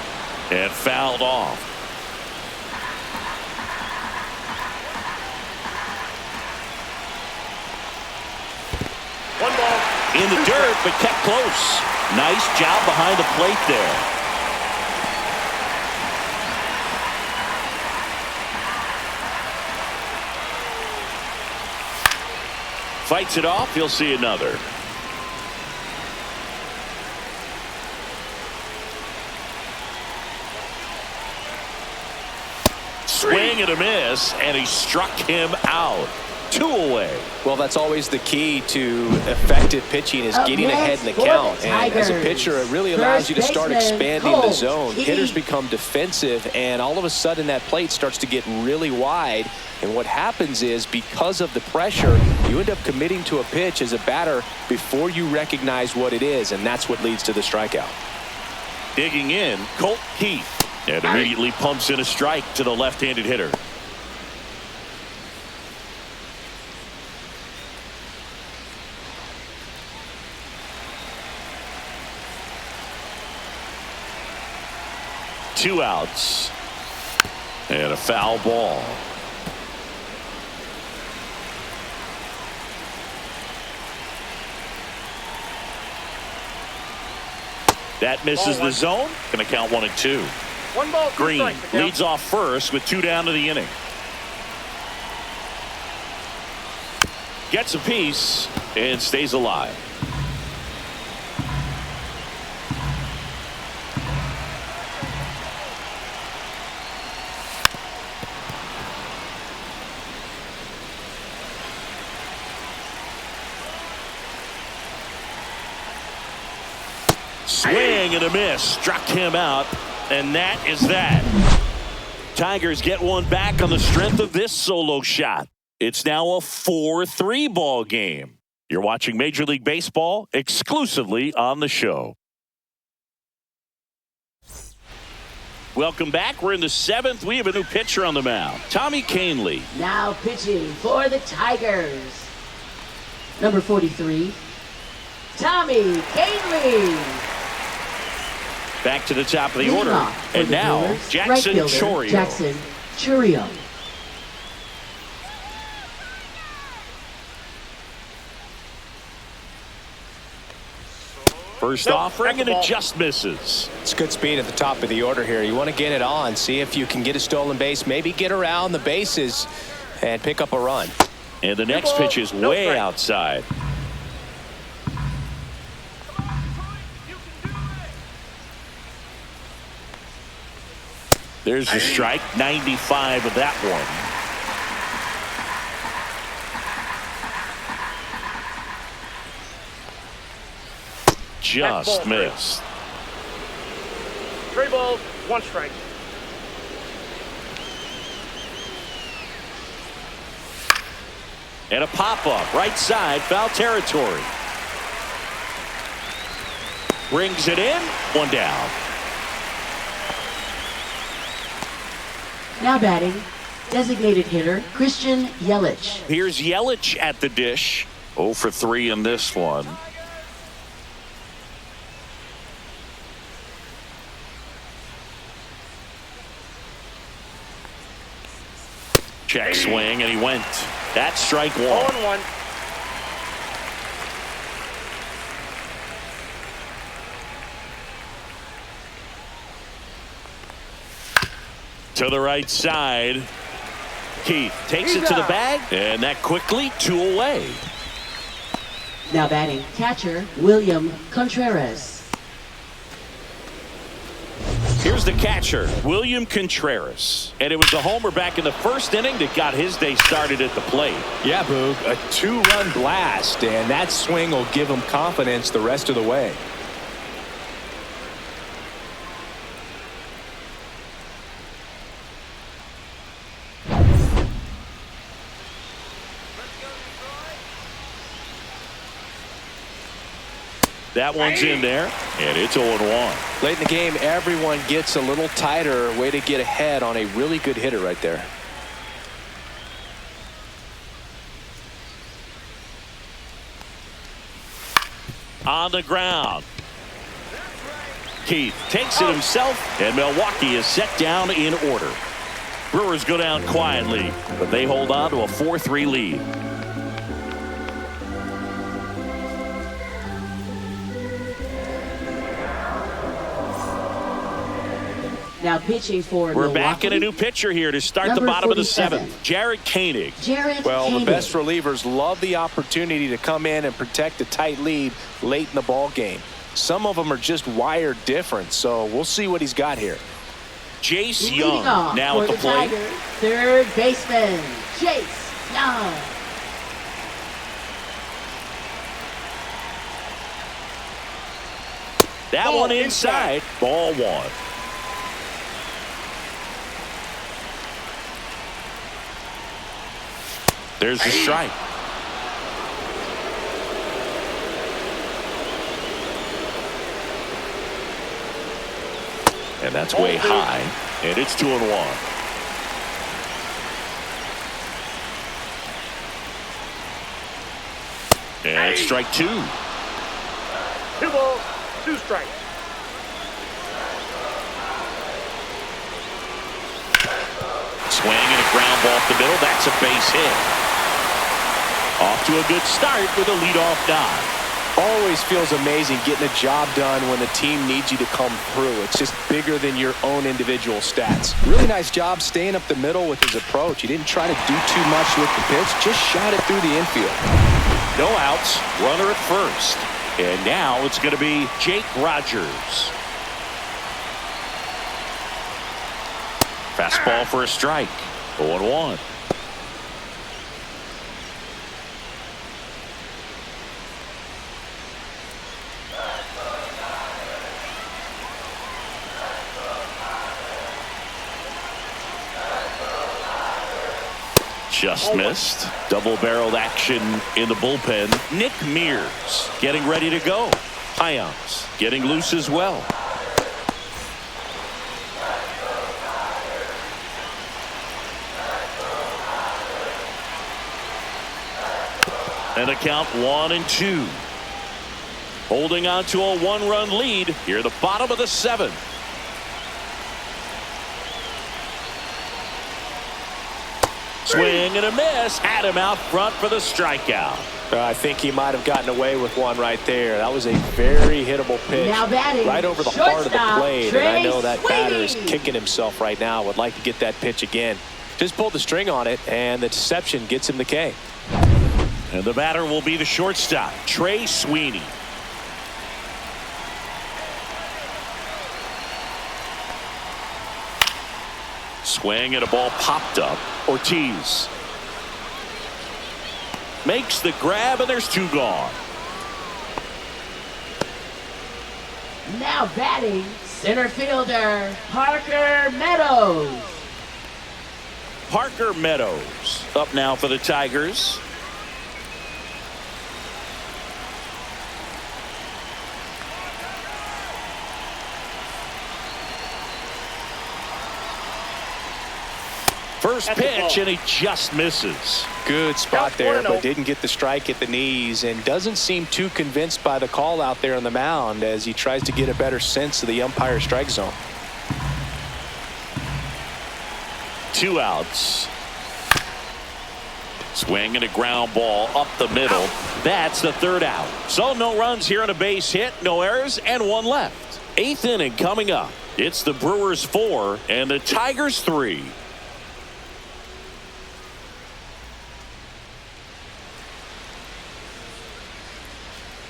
and fouled off. One ball. In the dirt, but kept close. Nice job behind the plate there. Fights it off. He'll see another. Swing and a miss, and he struck him out. 2 away. Well, that's always the key to effective pitching is getting ahead in the count. And as a pitcher, it really allows you to start expanding the zone. Hitters become defensive, and all of a sudden that plate starts to get really wide. And what happens is, because of the pressure, you end up committing to a pitch as a batter before you recognize what it is, and that's what leads to the strikeout. Digging in, Colt Keith. And immediately pumps in a strike to the left-handed hitter. Two outs. And a foul ball. That misses the zone. Going to count 1-2. 1 ball, 2 Green strikes. leads off first with 2 down to the inning. Gets a piece and stays alive. Swing and a miss. Struck him out. And that is that. Tigers get one back on the strength of this solo shot. It's now a 4-3 ball game. You're watching Major League Baseball exclusively on the show. Welcome back. We're in the 7th. We have a new pitcher on the mound. Tommy Kahnle. Now pitching for the Tigers. Number 43, Tommy Canley. Back to the top of the Leading order. off for And the now, Brewers, Jackson right fielder, Chourio. Jackson Chourio. First offering and it just misses. It's good speed at the top of the order here. You want to get it on, see if you can get a stolen base, maybe get around the bases and pick up a run. And the next pitch is way outside. There's the strike, 95 of that one. Just missed. 3 balls, 1 strike. And a pop-up, right side, foul territory. Brings it in, 1 down. Now batting, designated hitter Christian Yelich. Here's Yelich at the dish. 0 for 3 in this one. Check swing, and he went. That's strike 1. 0-1. To the right side. Keith takes it to the bag, and that quickly 2 away. Now batting, catcher William Contreras. Here's the catcher, William Contreras. And it was a homer back in the first inning that got his day started at the plate. Yeah, Boog, a 2-run blast, and that swing will give him confidence the rest of the way. That one's in there, and it's 0-1. Late in the game, everyone gets a little tighter. Way to get ahead on a really good hitter right there. On the ground. Keith takes it himself, and Milwaukee is set down in order. Brewers go down quietly, but they hold on to a 4-3 lead. Now pitching for We're Milwaukee, back in a new pitcher here to start the number bottom 47. of the 7th. Jared Koenig. Well, the best relievers love the opportunity to come in and protect a tight lead late in the ball game. Some of them are just wired different, so we'll see what he's got here. Jace Leading Young off now for at the plate. Tigers, third baseman Jace Young. That one inside. Ball 1. There's the strike. And that's way high. And it's 2-1. And it's strike 2. 2 balls, 2 strikes. Swing and a ground ball off the middle. That's a base hit. Off to a good start with a leadoff dive. Always feels amazing getting a job done when the team needs you to come through. It's just bigger than your own individual stats. Really nice job staying up the middle with his approach. He didn't try to do too much with the pitch, just shot it through the infield. No outs, runner at first. And now it's going to be Jake Rogers. Fastball for a strike. 0-1. Just missed. Double-barreled action in the bullpen. Nick Mears getting ready to go. Hyams getting loose as well. And a count 1-2. Holding on to a one-run lead here at the bottom of the seventh. Swing and a miss. Had him out front for the strikeout. I think he might have gotten away with one right there. That was a very hittable pitch. Now batting, right over the heart of the plate. And I know that Sweeney. batter is kicking himself right now. Would like to get that pitch again. Just pulled the string on it, and the deception gets him the K. And the batter will be the shortstop, Trey Sweeney. Swing and a ball popped up. Ortiz makes the grab, and there's two gone. Now batting, center fielder, Parker Meadows. Parker Meadows up now for the Tigers. First pitch, and he just misses. Good spot there, but didn't get the strike at the knees, and doesn't seem too convinced by the call out there on the mound as he tries to get a better sense of the umpire strike zone. 2 outs. Swing and a ground ball up the middle. That's the 3rd out. So no runs here on a base hit, no errors, and 1 left. 8th inning coming up. It's the Brewers 4 and the Tigers 3.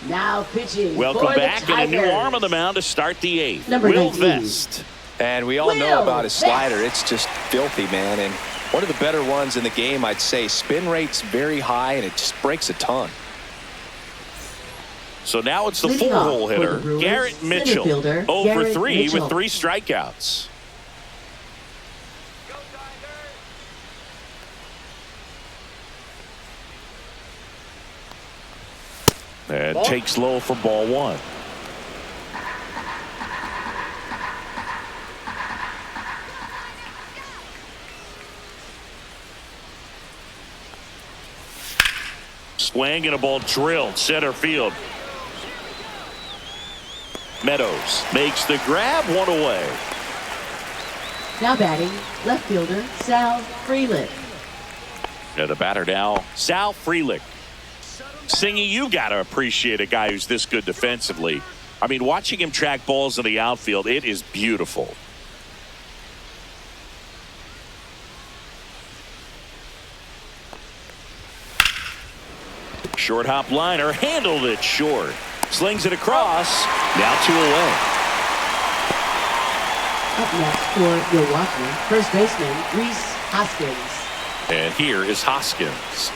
Now pitching. Welcome for back, the and a new Tigers. arm on the mound to start the 8th. Number Will 19. Vest. And we all know about his slider. It's just filthy, man. And one of the better ones in the game, I'd say. Spin rate's very high, and it just breaks a ton. So now it's the Leading off 4-hole for hitter, the Brewers, Garrett center Mitchell. fielder, 0 for Garrett 3 Mitchell. with 3 strikeouts. And takes low for ball 1. Swing and a ball drilled center field. Meadows makes the grab, 1 away. Now batting, left fielder, Sal Frelick. And the batter now, Sal Frelick. Singy, you got to appreciate a guy who's this good defensively. I mean, watching him track balls in the outfield, it is beautiful. Short hop liner, handled it short. Slings it across, now 2 away. Up next for Milwaukee, first baseman, Reese Hoskins. And here is Hoskins.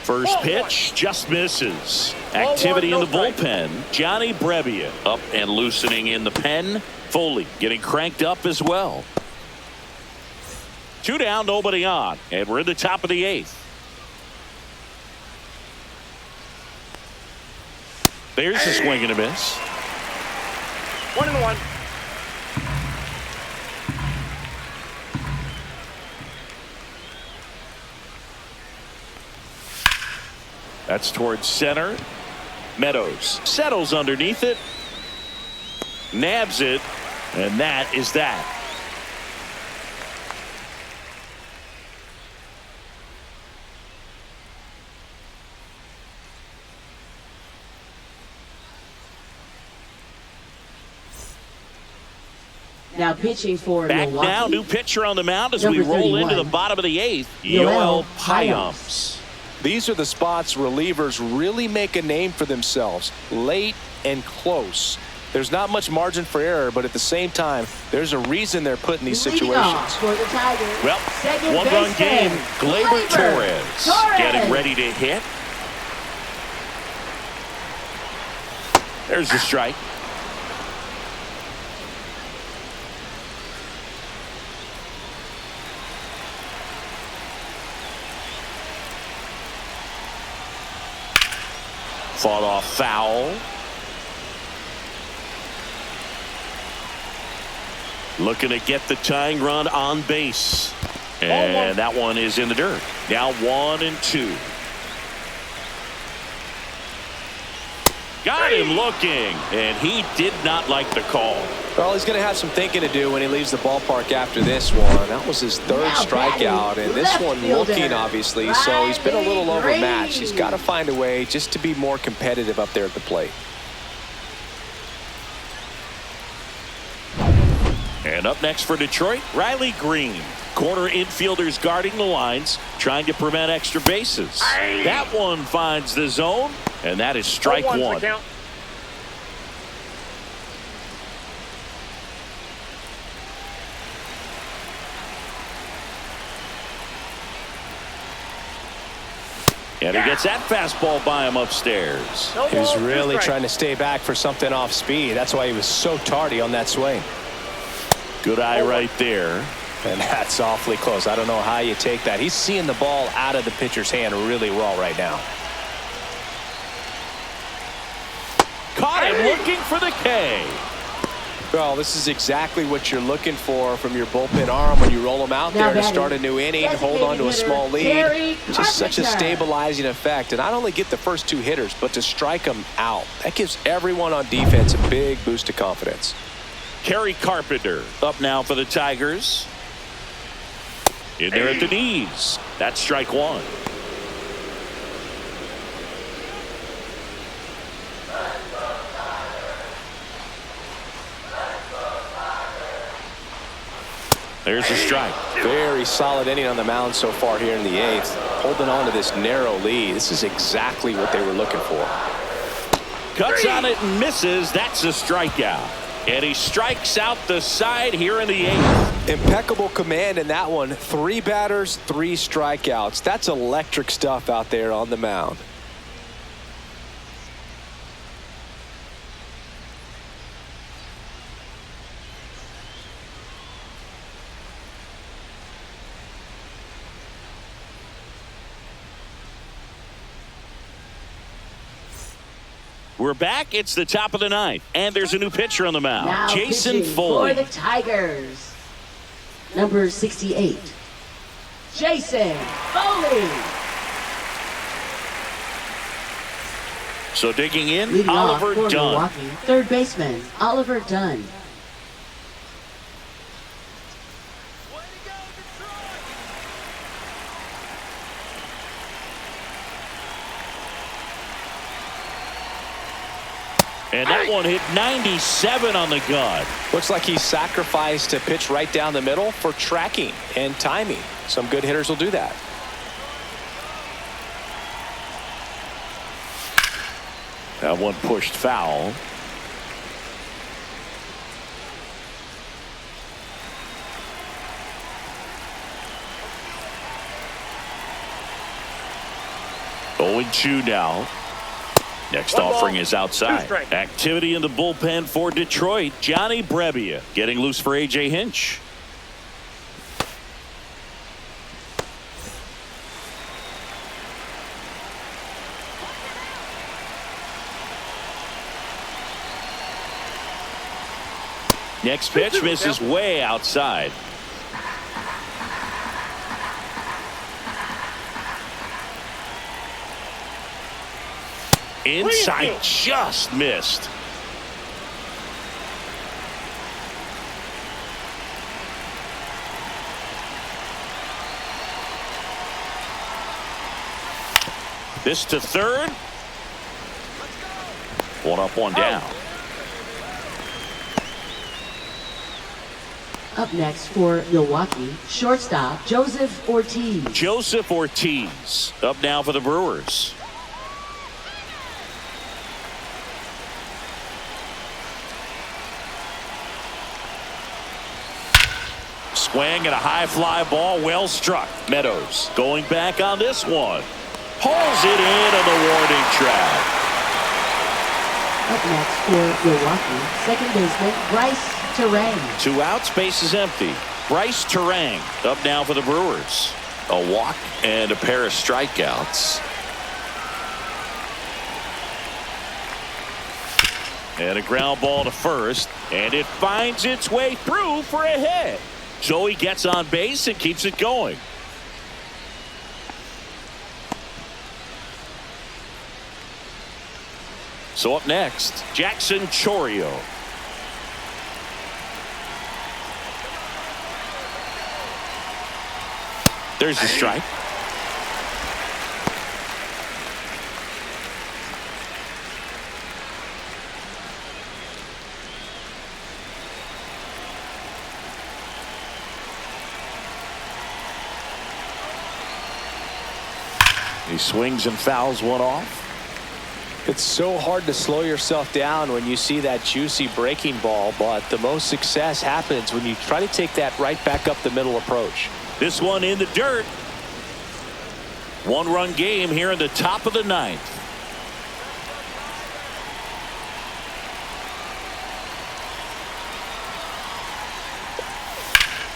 First pitch just misses. Activity in the bullpen. Johnny Brebbia up and loosening in the pen. Foley getting cranked up as well. 2 down, nobody on, and we're in the top of the 8th. There's a swing and a miss. 1-1. That's towards center. Meadows settles underneath it. Nabs it. And that is that. Now pitching for Back Milwaukee. now, new pitcher on the mound as we Number roll 31, into the bottom of the 8th. Yoel Yoel Payamps. Payamps. These are the spots relievers really make a name for themselves. Late and close. There's not much margin for error, but at the same time, there's a reason they're put in these Leading off situations. for the Tigers. Well, second 1-run baseman, game. Gleyber Torres. Torres getting ready to hit. There's the strike. Fought off foul. Looking to get the tying run on base. And that one is in the dirt. Now 1-2. Got him looking, and he did not like the call. Well, he's going to have some thinking to do when he leaves the ballpark after this one. That was his third strikeout, and this one looking, obviously, so he's been a little overmatched. He's got to find a way just to be more competitive up there at the plate. And up next for Detroit, Riley Green. Corner infielders guarding the lines, trying to prevent extra bases. That one finds the zone, and that is strike one. And he gets that fastball by him upstairs. He was really trying to stay back for something off speed. That's why he was so tardy on that swing. Good eye right there. And that's awfully close. I don't know how you take that. He's seeing the ball out of the pitcher's hand really well right now. Caught him looking for the K. Well, this is exactly what you're looking for from your bullpen arm when you roll them out there to start a new inning, hold on to a small lead. Just such a stabilizing effect. And not only get the first two hitters, but to strike them out. That gives everyone on defense a big boost of confidence. Kerry Carpenter up now for the Tigers. In there at the knees. That's strike one. There's a strike. Very solid inning on the mound so far here in the 8th. Holding on to this narrow lead. This is exactly what they were looking for. Cuts on it and misses. That's a strikeout. And he strikes out the side here in the 8th. Impeccable command in that one. 3 batters, 3 strikeouts. That's electric stuff out there on the mound. We're back. It's the top of the 9th, and there's a new pitcher on the mound. Now Jason pitching Foley. for the Tigers. Number 68, Jason Foley. So digging in, Leading off Oliver for Dunn. Milwaukee, third baseman Oliver Dunn. And that one hit 97 on the gun. Looks like he sacrificed a pitch right down the middle for tracking and timing. Some good hitters will do that. That one pushed foul. Oh, 0-2 now. Next offering is outside. Activity in the bullpen for Detroit. Johnny Brebbia getting loose for A.J. Hinch. Next pitch misses way outside. Inside, just missed. This to third. One up, one down. Up next for Milwaukee, shortstop Joseph Ortiz. Joseph Ortiz up now for the Brewers. Swing and a high fly ball, well struck. Meadows going back on this one. Hauls it in on the warning track. Up next for Milwaukee, second baseman Bryce Terang. 2 outs, base is empty. Bryce Terang up now for the Brewers. A walk and a pair of strikeouts. And a ground ball to first, and it finds its way through for a hit. So he gets on base and keeps it going. So up next, Jackson Chourio. There's the strike. He swings and fouls one off. It's so hard to slow yourself down when you see that juicy breaking ball, but the most success happens when you try to take that right back up the middle approach. This one in the dirt. One-run game here in the top of the ninth.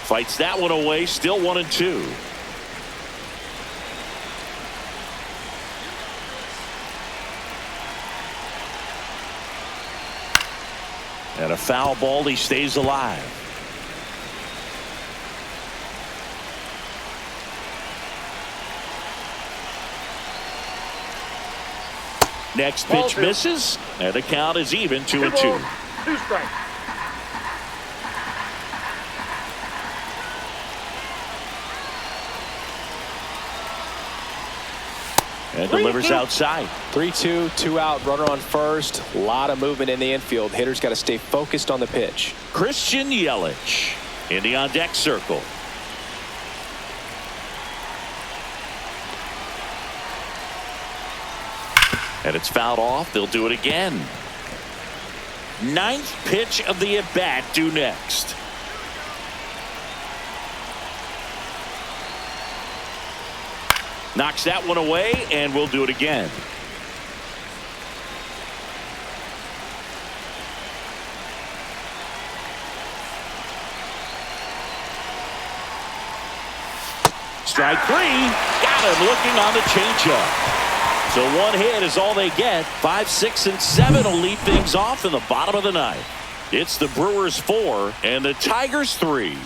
Fights that one away, still 1-2. And a foul ball, he stays alive. Next pitch misses, and the count is even 2-2. 2 strikes. And delivers outside. 3-2, 2 out, runner on first. A lot of movement in the infield. Hitters got to stay focused on the pitch. Christian Yelich in the on-deck circle. And it's fouled off. They'll do it again. Ninth pitch of the at-bat due next. Knocks that one away, and we'll do it again. Strike 3. Got him looking on the changeup. So one hit is all they get. 5, 6, and 7 will lead things off in the bottom of the ninth. It's the Brewers 4 and the Tigers 3.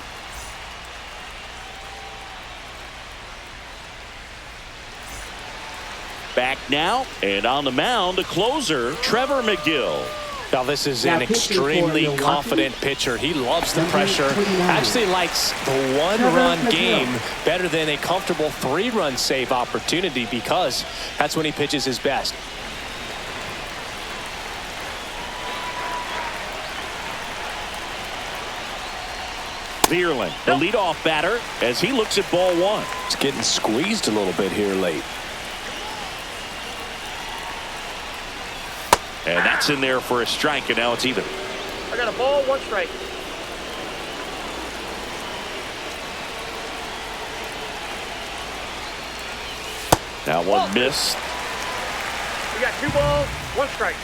Back now, and on the mound, the closer, Trevor McGill. Now this is an extremely confident pitcher. He loves the pressure. Actually likes the one-run game better than a comfortable 3-run save opportunity because that's when he pitches his best. Vierling, the leadoff batter, as he looks at ball 1. It's getting squeezed a little bit here late. And that's in there for a strike, and now it's even. I got a ball, 1 strike. Now one missed. We got 2 balls, 1 strike.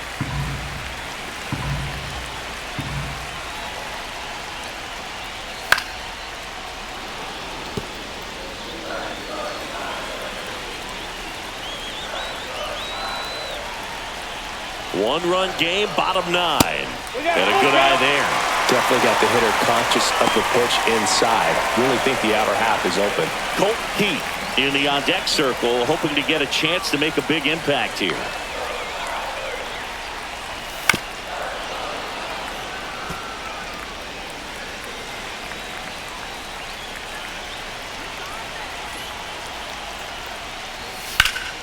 One-run game, bottom 9. And a good eye there. Definitely got the hitter conscious of the pitch inside. Really think the outer half is open. Colt Heath in the on-deck circle, hoping to get a chance to make a big impact here.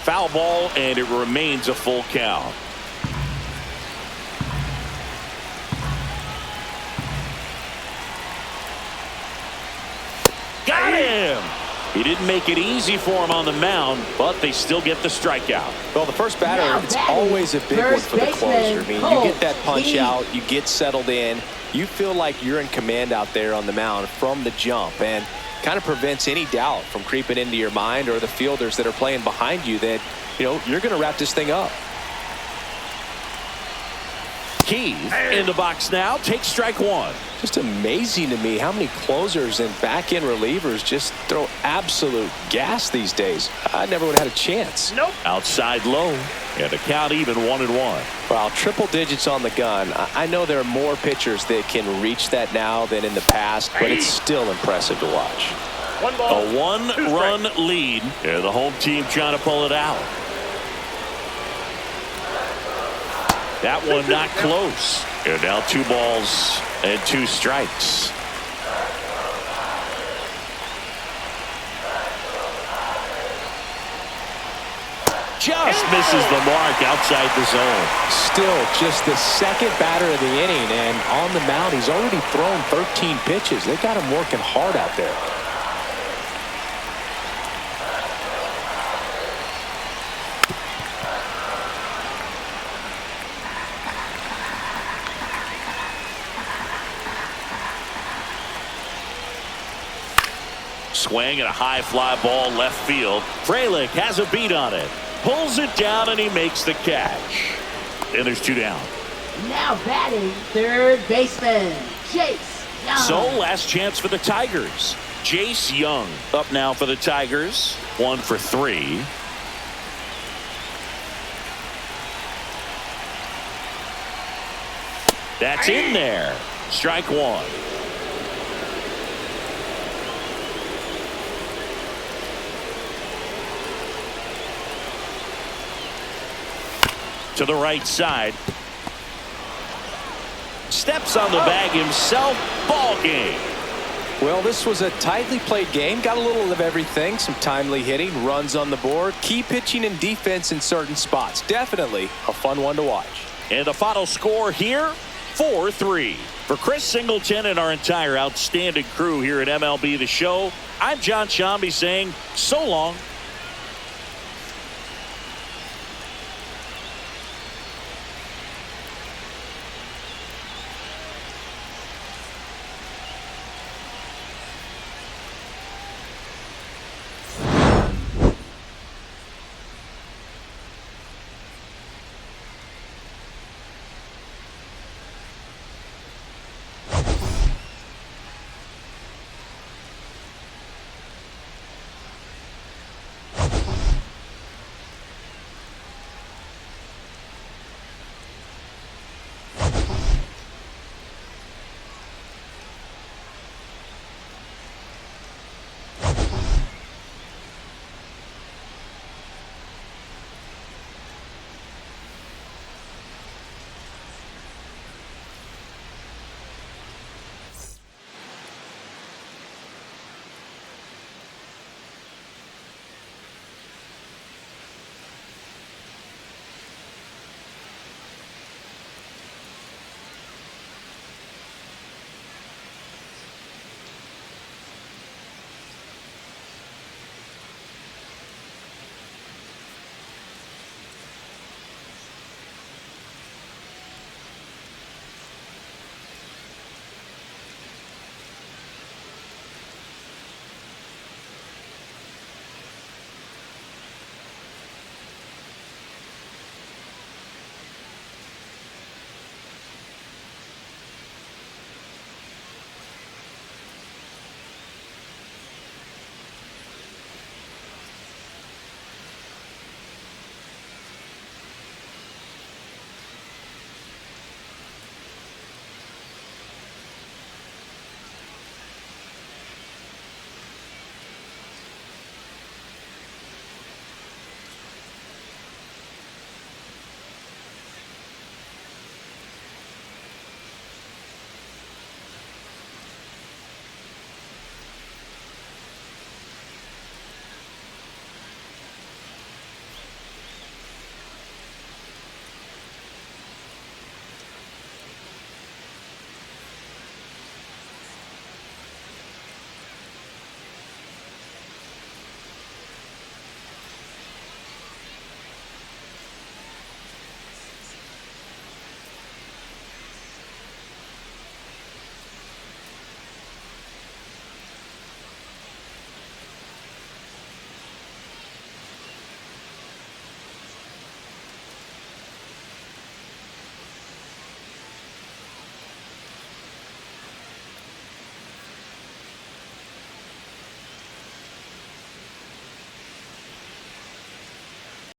Foul ball, and it remains a full count. Got him! He didn't make it easy for him on the mound, but they still get the strikeout. Well, the first batter, it's always a big one for the closer. I mean, you get that punch out, you get settled in, you feel like you're in command out there on the mound from the jump, and kind of prevents any doubt from creeping into your mind or the fielders that are playing behind you that, you know, you're going to wrap this thing up. McKee in the box now. Takes strike one. Just amazing to me how many closers and back-end relievers just throw absolute gas these days. I never would have had a chance. Nope. Outside low, and the count even 1-1. Well, triple digits on the gun. I know there are more pitchers that can reach that now than in the past, but it's still impressive to watch. One ball, A one-run lead, and the home team trying to pull it out. That one not close. And now 2 balls and 2 strikes. Just misses the mark outside the zone. Still just the second batter of the inning, and on the mound he's already thrown 13 pitches. They got him working hard out there. Swing and a high fly ball left field. Frelick has a beat on it. Pulls it down and he makes the catch. And there's 2 down. Now batting third baseman, Chase Young. So last chance for the Tigers. Jace Young up now for the Tigers. 1 for 3. That's in there. Strike 1. To the right side. Steps on the bag himself. Ball game. Well, this was a tightly played game. Got a little of everything. Some timely hitting, runs on the board, key pitching and defense in certain spots. Definitely a fun one to watch. And the final score here, 4-3. For Chris Singleton and our entire outstanding crew here at MLB The Show, I'm John Shambi saying so long